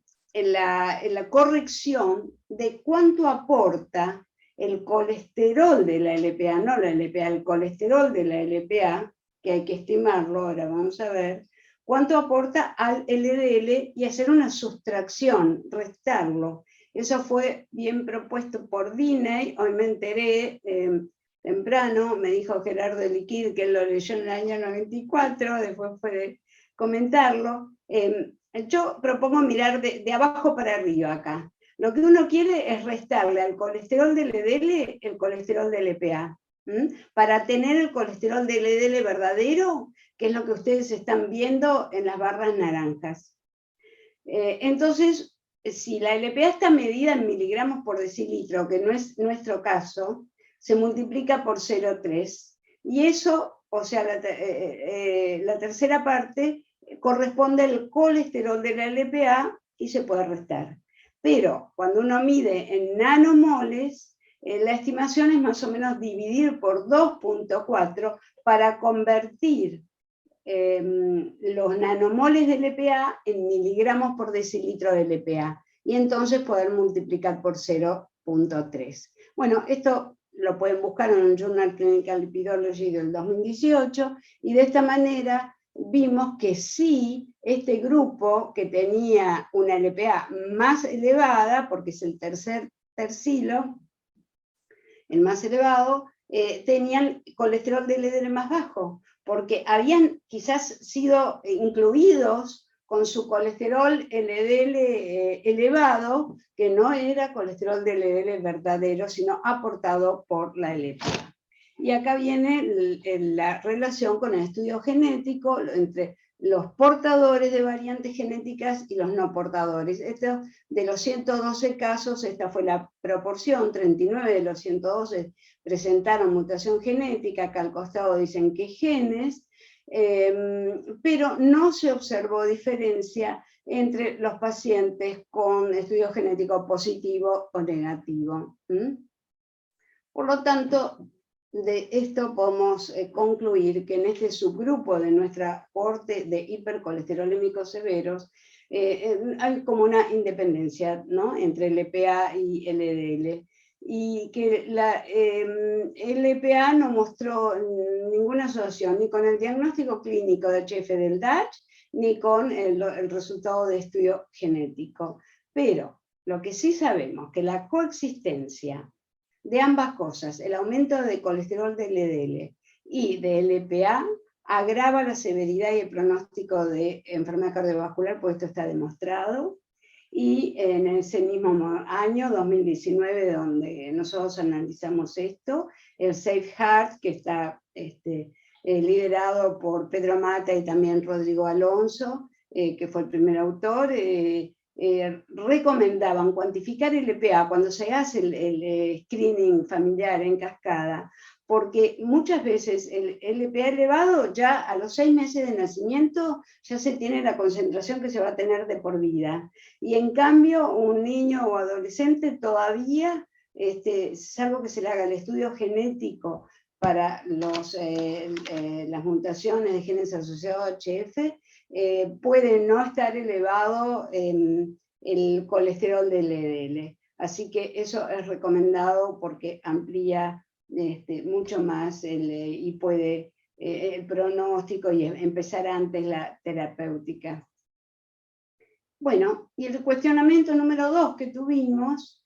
la corrección de cuánto aporta el colesterol de la LPA, no la LPA, el colesterol de la LPA, que hay que estimarlo, ahora vamos a ver, cuánto aporta al LDL y hacer una sustracción, restarlo. Eso fue bien propuesto por Diney, hoy me enteré temprano, me dijo Gerardo Liquid que él lo leyó en el año 94, después puede comentarlo. Yo propongo mirar de abajo para arriba acá. Lo que uno quiere es restarle al colesterol del LDL el colesterol del LPA, para tener el colesterol del LDL verdadero, que es lo que ustedes están viendo en las barras naranjas. Entonces, si la LPA está medida en miligramos por decilitro, que no es nuestro caso, se multiplica por 0,3. Y eso, o sea, la tercera parte corresponde al colesterol de la LPA y se puede restar. Pero cuando uno mide en nanomoles, la estimación es más o menos dividir por 2.4 para convertir los nanomoles de LPA en miligramos por decilitro de LPA, y entonces poder multiplicar por 0.3. Bueno, esto lo pueden buscar en un Journal Clinical Lipidology del 2018, y de esta manera vimos que sí, este grupo que tenía una LPA más elevada, porque es el tercer tercilo, el más elevado, tenían colesterol de LDL más bajo, porque habían quizás sido incluidos con su colesterol LDL elevado, que no era colesterol de LDL verdadero, sino aportado por la LPA. Y acá viene la relación con el estudio genético entre los portadores de variantes genéticas y los no portadores. Esto, de los 112 casos, esta fue la proporción, 39 de los 112 presentaron mutación genética, acá al costado dicen qué genes, pero no se observó diferencia entre los pacientes con estudio genético positivo o negativo. Por lo tanto, de esto podemos concluir que en este subgrupo de nuestra cohorte de hipercolesterolémicos severos hay como una independencia, ¿no?, entre LPA y LDL, y que la LPA no mostró ninguna asociación ni con el diagnóstico clínico de HF del DASH ni con el resultado de estudio genético. Pero lo que sí sabemos que la coexistencia de ambas cosas, el aumento de colesterol de LDL y de LPA, agrava la severidad y el pronóstico de enfermedad cardiovascular, pues esto está demostrado. Y en ese mismo año, 2019, donde nosotros analizamos esto, el Safe Heart, que está liderado por Pedro Mata y también Rodrigo Alonso, que fue el primer autor, recomendaban cuantificar el LPA cuando se hace el screening familiar en cascada, porque muchas veces el LPA elevado ya a los 6 meses de nacimiento ya se tiene la concentración que se va a tener de por vida, y en cambio un niño o adolescente todavía, salvo que se le haga el estudio genético para las mutaciones de genes asociados a HF, puede no estar elevado el colesterol del LDL. Así que eso es recomendado porque amplía mucho más y puede el pronóstico y empezar antes la terapéutica. Bueno, y el cuestionamiento número 2 que tuvimos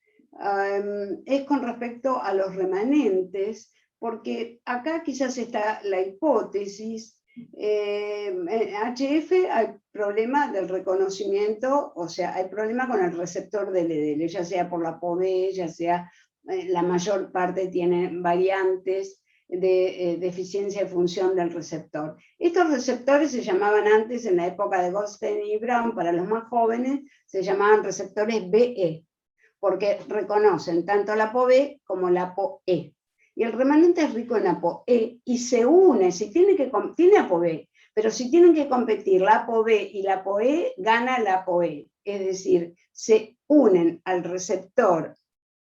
es con respecto a los remanentes, porque acá quizás está la hipótesis. En HF hay problema del reconocimiento, o sea, hay problema con el receptor del LDL, ya sea por la POB, ya sea, la mayor parte tiene variantes de deficiencia de función del receptor. Estos receptores se llamaban antes, en la época de Goldstein y Brown, para los más jóvenes, se llamaban receptores BE, porque reconocen tanto la ApoB como la ApoE. Y el remanente es rico en ApoE y se une, si tiene ApoB, pero si tienen que competir la ApoB y la ApoE, gana la ApoE. Es decir, se unen al receptor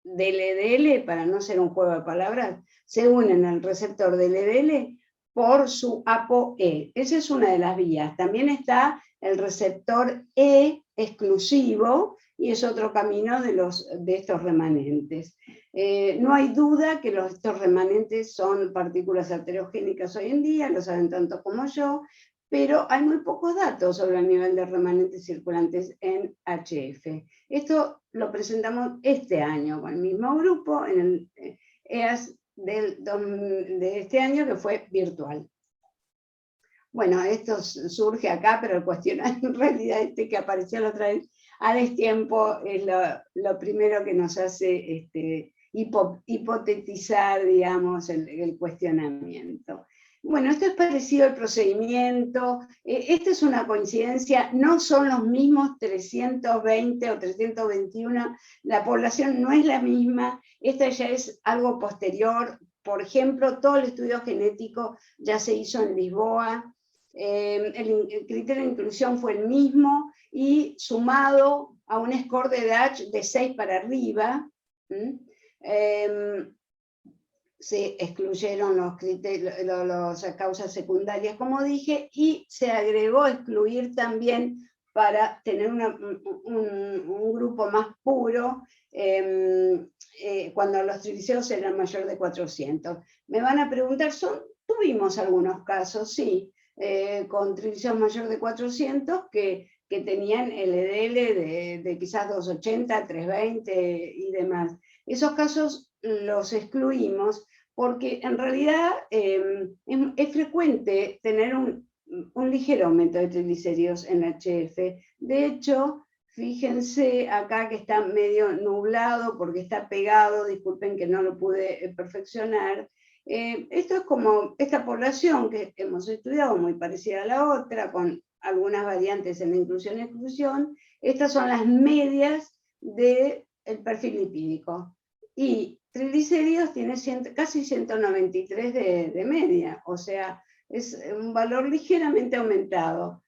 del LDL, para no ser un juego de palabras, se unen al receptor del LDL por su ApoE. Esa es una de las vías. También está el receptor E exclusivo, y es otro camino de estos remanentes. No hay duda que estos remanentes son partículas arteriogénicas hoy en día, lo saben tanto como yo, pero hay muy pocos datos sobre el nivel de remanentes circulantes en HF. Esto lo presentamos este año con el mismo grupo, en el EAS de este año, que fue virtual. Bueno, esto surge acá, pero el cuestionario en realidad que apareció la otra vez, a destiempo, es lo primero que nos hace hipotetizar, digamos, el cuestionamiento. Bueno, esto es parecido al procedimiento, esta es una coincidencia, no son los mismos 320 o 321, la población no es la misma, esta ya es algo posterior. Por ejemplo, todo el estudio genético ya se hizo en Lisboa, el criterio de inclusión fue el mismo, y sumado a un score de Dutch de 6 para arriba, se excluyeron las causas secundarias, como dije, y se agregó excluir también para tener un grupo más puro, cuando los triglicéridos eran mayor de 400. Me van a preguntar, tuvimos algunos casos, sí, con triglicéridos mayor de 400 que tenían LDL de quizás 280, 320 y demás. Esos casos los excluimos porque en realidad es frecuente tener un ligero aumento de triglicéridos en HF. De hecho, fíjense acá que está medio nublado porque está pegado, disculpen que no lo pude perfeccionar. Esto es como esta población que hemos estudiado, muy parecida a la otra, con algunas variantes en la inclusión y exclusión. Estas son las medias del perfil lipídico. Y triglicéridos tiene casi 193 de media, o sea, es un valor ligeramente aumentado.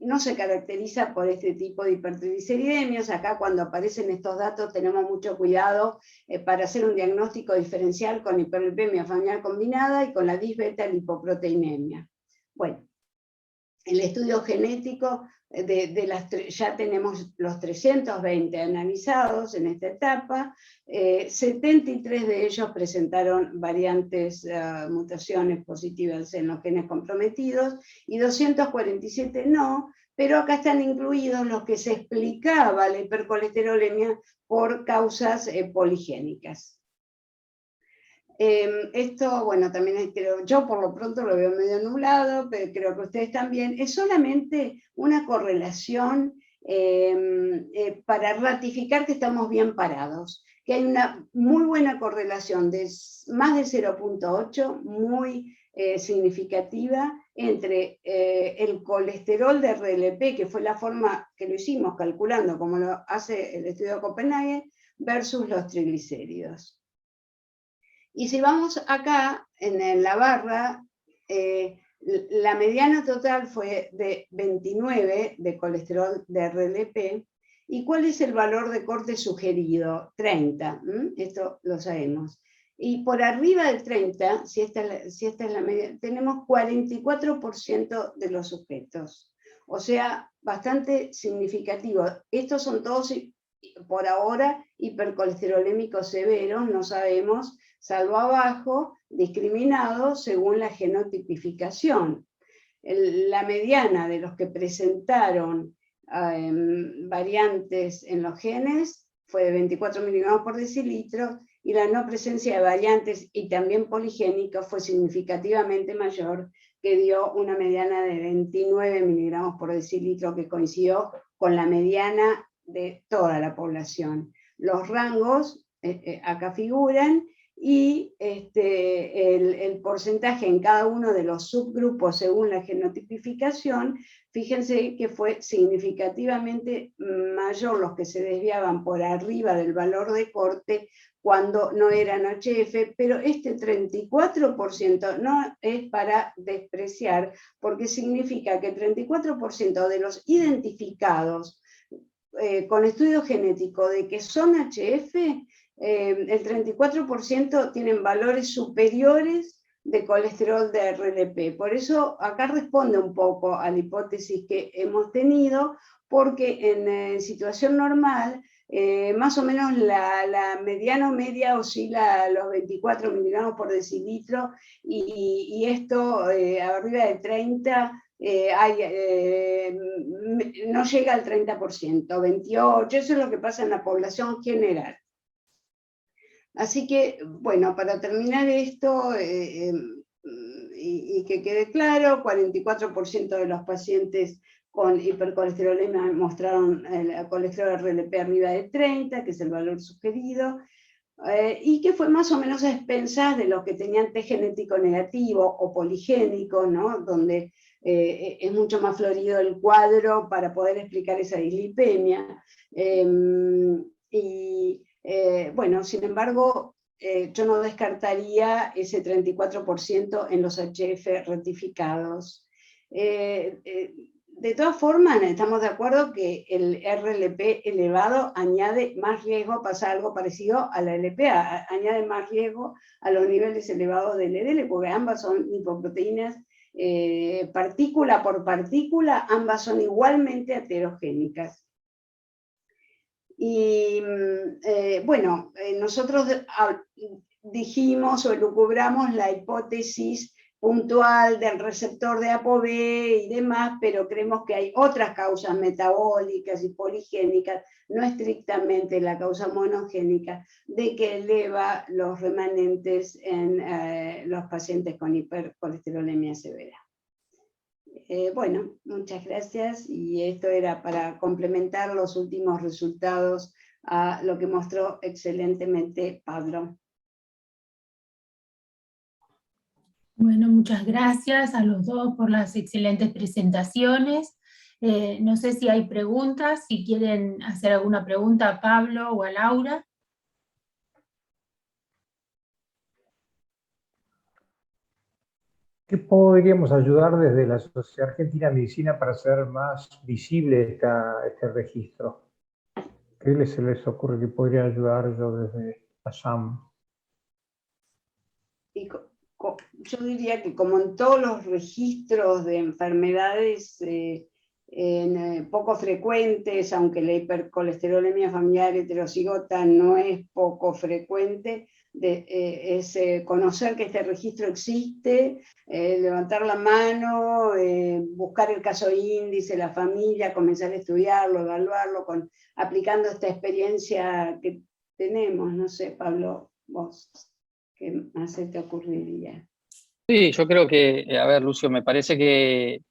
No se caracteriza por este tipo de hipertrigliceridemias. Acá cuando aparecen estos datos tenemos mucho cuidado para hacer un diagnóstico diferencial con hiperlipemia familiar combinada y con la disbeta-lipoproteinemia. Bueno, el estudio genético, ya tenemos los 320 analizados en esta etapa, 73 de ellos presentaron variantes, mutaciones positivas en los genes comprometidos, y 247 no, pero acá están incluidos los que se explicaba la hipercolesterolemia por causas poligénicas. Esto, bueno, también creo, yo por lo pronto lo veo medio nublado, pero creo que ustedes también, es solamente una correlación para ratificar que estamos bien parados, que hay una muy buena correlación de más de 0.8, muy significativa, entre el colesterol de RLP, que fue la forma que lo hicimos calculando, como lo hace el estudio de Copenhague, versus los triglicéridos. Y si vamos acá, en la barra, la mediana total fue de 29 de colesterol de RLP. ¿Y cuál es el valor de corte sugerido? 30, esto lo sabemos. Y por arriba del 30, si esta es la media, tenemos 44% de los sujetos. O sea, bastante significativo. Estos son todos por ahora, hipercolesterolémicos severos, no sabemos, salvo abajo, discriminados según la genotipificación. La mediana de los que presentaron variantes en los genes fue de 24 miligramos por decilitro, y la no presencia de variantes y también poligénicos fue significativamente mayor, que dio una mediana de 29 miligramos por decilitro, que coincidió con la mediana de toda la población. Los rangos acá figuran, y el porcentaje en cada uno de los subgrupos según la genotipificación, fíjense que fue significativamente mayor los que se desviaban por arriba del valor de corte cuando no eran HF, pero este 34% no es para despreciar, porque significa que el 34% de los identificados con estudio genético de que son HF, el 34% tienen valores superiores de colesterol de RLP. Por eso acá responde un poco a la hipótesis que hemos tenido, porque en situación normal, más o menos la mediana o media oscila a los 24 miligramos por decilitro, y esto arriba de 30 no llega al 30%, 28%, eso es lo que pasa en la población general. Así que, bueno, para terminar esto, y que quede claro, 44% de los pacientes con hipercolesterolemia mostraron el colesterol RLP arriba de 30, que es el valor sugerido, y que fue más o menos a expensas de los que tenían T genético negativo o poligénico, ¿no? Donde es mucho más florido el cuadro para poder explicar esa dislipemia. Bueno, sin embargo, yo no descartaría ese 34% en los HF rectificados. De todas formas, estamos de acuerdo que el RLP elevado añade más riesgo, pasa algo parecido a la LPA, añade más riesgo a los niveles elevados del LDL, porque ambas son lipoproteínas, partícula por partícula, ambas son igualmente aterogénicas. Y bueno, nosotros dijimos o elucubramos la hipótesis puntual del receptor de ApoB y demás, pero creemos que hay otras causas metabólicas y poligénicas, no estrictamente la causa monogénica, de que eleva los remanentes en los pacientes con hipercolesterolemia severa. Bueno, muchas gracias, y esto era para complementar los últimos resultados a lo que mostró excelentemente Pablo. Bueno, muchas gracias a los dos por las excelentes presentaciones. No sé si hay preguntas, si quieren hacer alguna pregunta a Pablo o a Laura. ¿Qué podríamos ayudar desde la Sociedad Argentina de Medicina para hacer más visible este registro? ¿Qué se les ocurre que podría ayudar yo desde ASAM? Yo diría que como en todos los registros de enfermedades poco frecuentes, aunque la hipercolesterolemia familiar heterozigota no es poco frecuente, es conocer que este registro existe, levantar la mano, buscar el caso índice, la familia, comenzar a estudiarlo, evaluarlo, aplicando esta experiencia que tenemos. No sé, Pablo, vos, ¿qué más se te ocurriría? Sí, yo creo que, a ver, Lucio, me parece que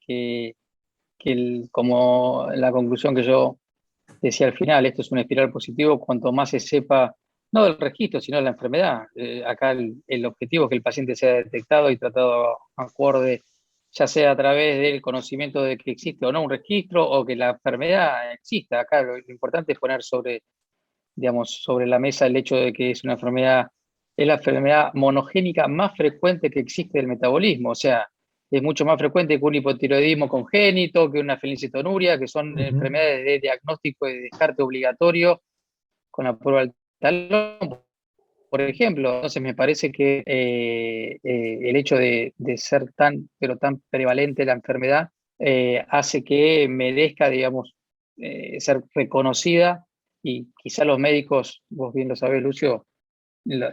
como la conclusión que yo decía al final, esto es una espiral positivo, cuanto más se sepa, no del registro, sino de la enfermedad. Acá el objetivo es que el paciente sea detectado y tratado acorde, ya sea a través del conocimiento de que existe o no un registro, o que la enfermedad exista. Acá lo importante es poner sobre la mesa el hecho de que es una enfermedad, es la enfermedad monogénica más frecuente que existe del metabolismo. O sea, es mucho más frecuente que un hipotiroidismo congénito, que una fenilcetonuria, que son enfermedades de diagnóstico y de descarte obligatorio con la prueba del talón, por ejemplo. Entonces me parece que el hecho de ser tan prevalente la enfermedad hace que merezca, digamos, ser reconocida y quizá los médicos, vos bien lo sabés, Lucio,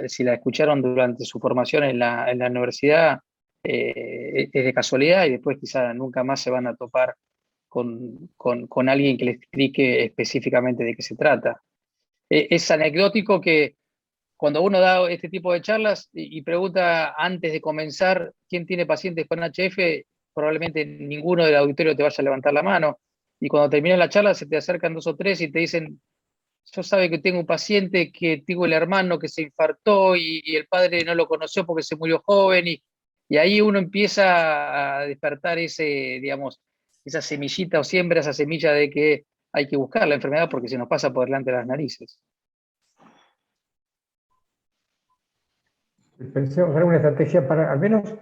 si la escucharon durante su formación en la universidad, es de casualidad y después quizá nunca más se van a topar con alguien que le explique específicamente de qué se trata. Es anecdótico que cuando uno da este tipo de charlas y pregunta antes de comenzar quién tiene pacientes con HF, probablemente ninguno del auditorio te vaya a levantar la mano. Y cuando termina la charla se te acercan 2 o 3 y te dicen, yo sabe que tengo un paciente que tengo el hermano que se infartó y el padre no lo conoció porque se murió joven y ahí uno empieza a despertar digamos, esa semillita o siembra esa semilla de que hay que buscar la enfermedad porque se nos pasa por delante de las narices. Pensemos en una estrategia para al menos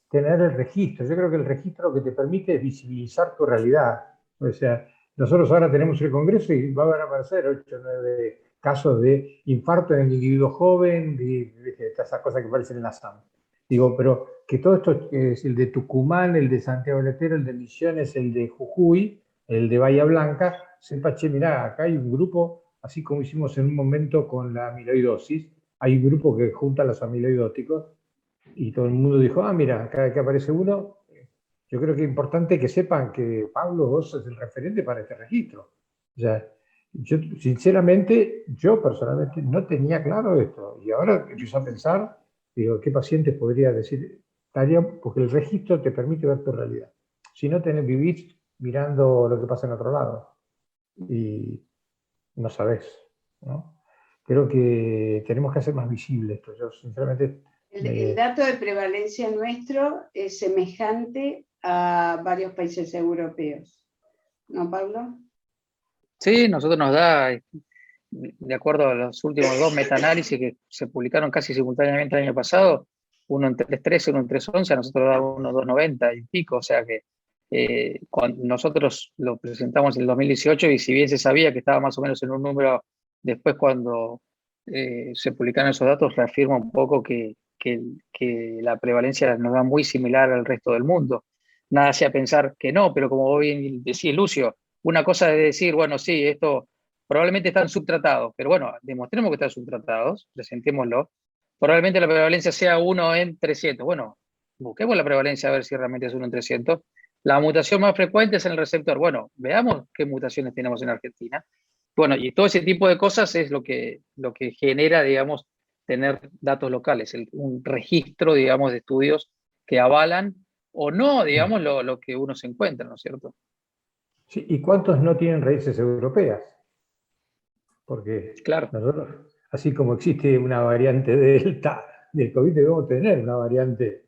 tener el registro. Yo creo que el registro lo que te permite es visibilizar tu realidad. O sea, nosotros ahora tenemos el Congreso y van a aparecer 8 o 9 casos de infarto en el individuo joven, de esas cosas que aparecen en la SAM. Digo, pero que todo esto es el de Tucumán, el de Santiago del Estero, el de Misiones, el de Jujuy, el de Bahía Blanca, sepa, che, mirá, acá hay un grupo, así como hicimos en un momento con la amiloidosis, hay un grupo que junta los amiloidóticos y todo el mundo dijo, ah, mira, cada vez que aparece uno, yo creo que es importante que sepan que Pablo, vos sos el referente para este registro. O sea, yo sinceramente, yo personalmente no tenía claro esto y ahora empiezo a pensar, digo, ¿qué pacientes podría decir? Porque el registro te permite ver tu realidad. Si no, vivís mirando lo que pasa en otro lado y no sabés, ¿no? Creo que tenemos que hacer más visible esto. Yo, sinceramente. El dato de prevalencia nuestro es semejante a varios países europeos. ¿No, Pablo? Sí, nosotros nos da, de acuerdo a los últimos 2 metaanálisis que se publicaron casi simultáneamente el año pasado, uno en 3.13, uno en 3.11, a nosotros nos da uno 2.90 y pico, o sea que cuando nosotros lo presentamos en el 2018 y si bien se sabía que estaba más o menos en un número, después cuando se publicaron esos datos reafirma un poco que la prevalencia nos da muy similar al resto del mundo. Nada hacía pensar que no, pero como vos bien decís, Lucio, una cosa es decir, bueno, sí, esto probablemente están subtratados, pero bueno, demostremos que están subtratados, presentémoslo. Probablemente la prevalencia sea 1 en 300. Bueno, busquemos la prevalencia a ver si realmente es 1 en 300. La mutación más frecuente es en el receptor. Bueno, veamos qué mutaciones tenemos en Argentina. Bueno, y todo ese tipo de cosas es lo que genera, digamos, tener datos locales, un registro, digamos, de estudios que avalan o no, digamos, lo que uno se encuentra, ¿no es cierto? Sí, ¿y cuántos no tienen raíces europeas? Porque Claro. nosotros, así como existe una variante Delta del COVID, debemos tener una variante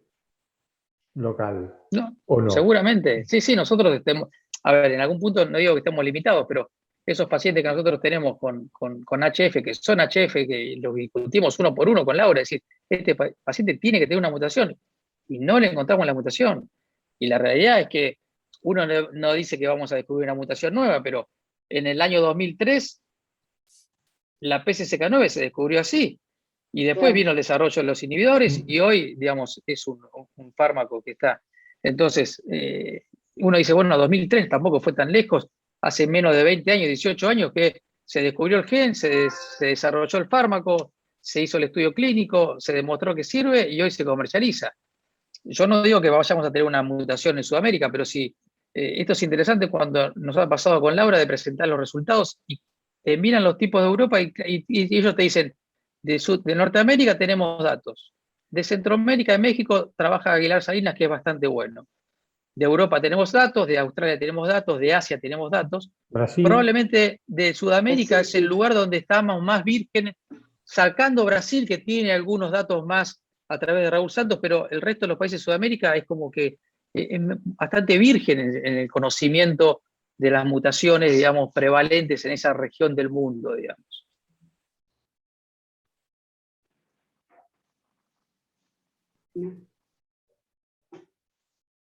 local, No, ¿o no? seguramente. Sí, sí, nosotros estemos, a ver, en algún punto no digo que estemos limitados, pero esos pacientes que nosotros tenemos con HF, que son HF, que los discutimos uno por uno con Laura, es decir, este paciente tiene que tener una mutación y no le encontramos la mutación. Y la realidad es que uno no dice que vamos a descubrir una mutación nueva, pero en el año 2003 la PCSK9 se descubrió así. Y después Claro. vino el desarrollo de los inhibidores y hoy, digamos, es un fármaco que está. Entonces, uno dice, bueno, 2003 tampoco fue tan lejos, hace menos de 20 años, 18 años que se descubrió el gen, se desarrolló el fármaco, se hizo el estudio clínico, se demostró que sirve y hoy se comercializa. Yo no digo que vayamos a tener una mutación en Sudamérica, pero sí, esto es interesante cuando nos ha pasado con Laura de presentar los resultados y te miran los tipos de Europa y ellos te dicen, de Norteamérica tenemos datos, de Centroamérica, de México trabaja Aguilar Salinas, que es bastante bueno, de Europa tenemos datos, de Australia tenemos datos, de Asia tenemos datos, Brasil. probablemente de Sudamérica Sí, sí. es el lugar donde estamos más vírgenes, sacando Brasil, que tiene algunos datos más a través de Raúl Santos, pero el resto de los países de Sudamérica es como que es bastante virgen en el conocimiento de las mutaciones, digamos, prevalentes en esa región del mundo, digamos. No.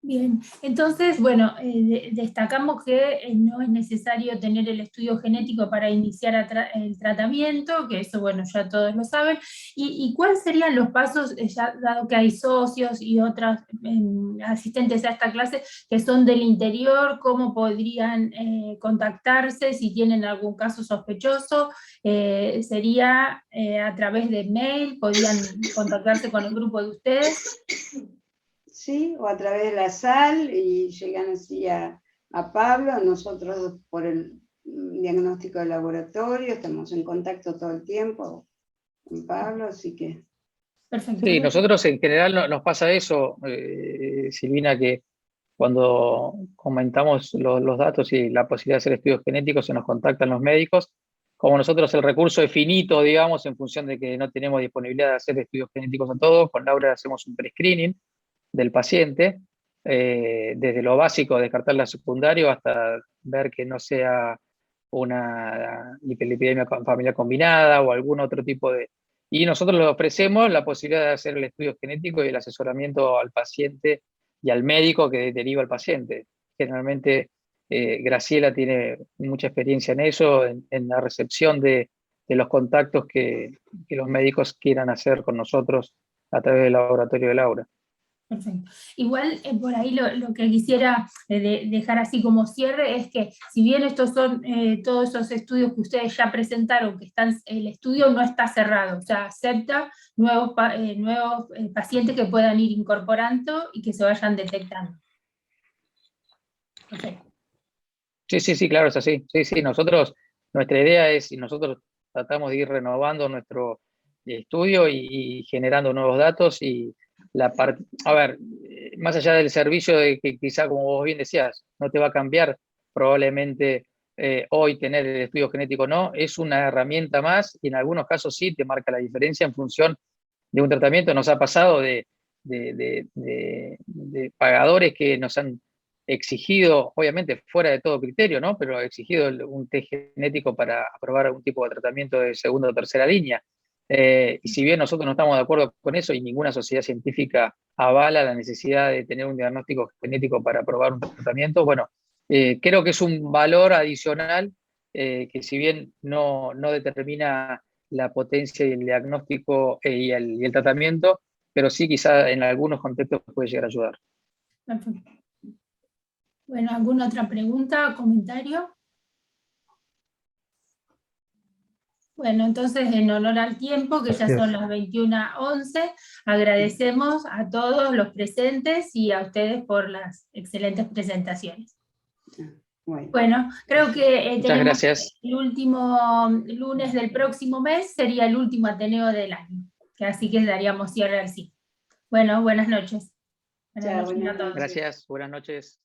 Bien, entonces, bueno, destacamos que no es necesario tener el estudio genético para iniciar el tratamiento, que eso, bueno, ya todos lo saben. ¿Y cuáles serían los pasos, ya dado que hay socios y otros asistentes a esta clase que son del interior, cómo podrían contactarse si tienen algún caso sospechoso? ¿Sería a través de mail? ¿Podrían contactarse con el grupo de ustedes? Sí, o a través de la SAL y llegan así a Pablo, nosotros por el diagnóstico de laboratorio, estamos en contacto todo el tiempo con Pablo, así que... Perfecto. Sí, nosotros en general nos pasa eso, Silvina, que cuando comentamos los datos y la posibilidad de hacer estudios genéticos, se nos contactan los médicos. Como nosotros el recurso es finito, digamos, en función de que no tenemos disponibilidad de hacer estudios genéticos a todos, con Laura hacemos un pre-screening del paciente, desde lo básico, descartar la secundario, hasta ver que no sea una hiperlipidemia familiar combinada o algún otro tipo de... Y nosotros le ofrecemos la posibilidad de hacer el estudio genético y el asesoramiento al paciente y al médico que deriva al paciente. Generalmente Graciela tiene mucha experiencia en eso, en la recepción de los contactos que los médicos quieran hacer con nosotros a través del laboratorio de Laura. Perfecto. Igual por ahí lo que quisiera dejar así como cierre es que si bien estos son todos esos estudios que ustedes ya presentaron, que están, el estudio no está cerrado, o sea, acepta nuevos pacientes que puedan ir incorporando y que se vayan detectando. Perfecto. Sí, claro, es así. Sí, nosotros, nuestra idea es, y nosotros tratamos de ir renovando nuestro estudio y generando nuevos datos y a ver, más allá del servicio de que quizá, como vos bien decías, no te va a cambiar probablemente hoy tener el estudio genético o no, es una herramienta más y en algunos casos sí te marca la diferencia en función de un tratamiento. Nos ha pasado de pagadores que nos han exigido, obviamente fuera de todo criterio, ¿no? Pero ha exigido un test genético para aprobar algún tipo de tratamiento de segunda o tercera línea. Y si bien nosotros no estamos de acuerdo con eso y ninguna sociedad científica avala la necesidad de tener un diagnóstico genético para aprobar un tratamiento, bueno, creo que es un valor adicional que si bien no determina la potencia y el diagnóstico y el tratamiento, pero sí quizá en algunos contextos puede llegar a ayudar. Perfecto. Bueno, ¿alguna otra pregunta o comentario? Bueno, entonces en honor al tiempo, que ya son las 21:11, agradecemos a todos los presentes y a ustedes por las excelentes presentaciones. Bueno, creo que tenemos gracias. el último lunes del próximo mes, sería el último Ateneo del año, que así que daríamos cierre al sí. Bueno, buenas noches. Buenas noches a todos. Gracias, buenas noches.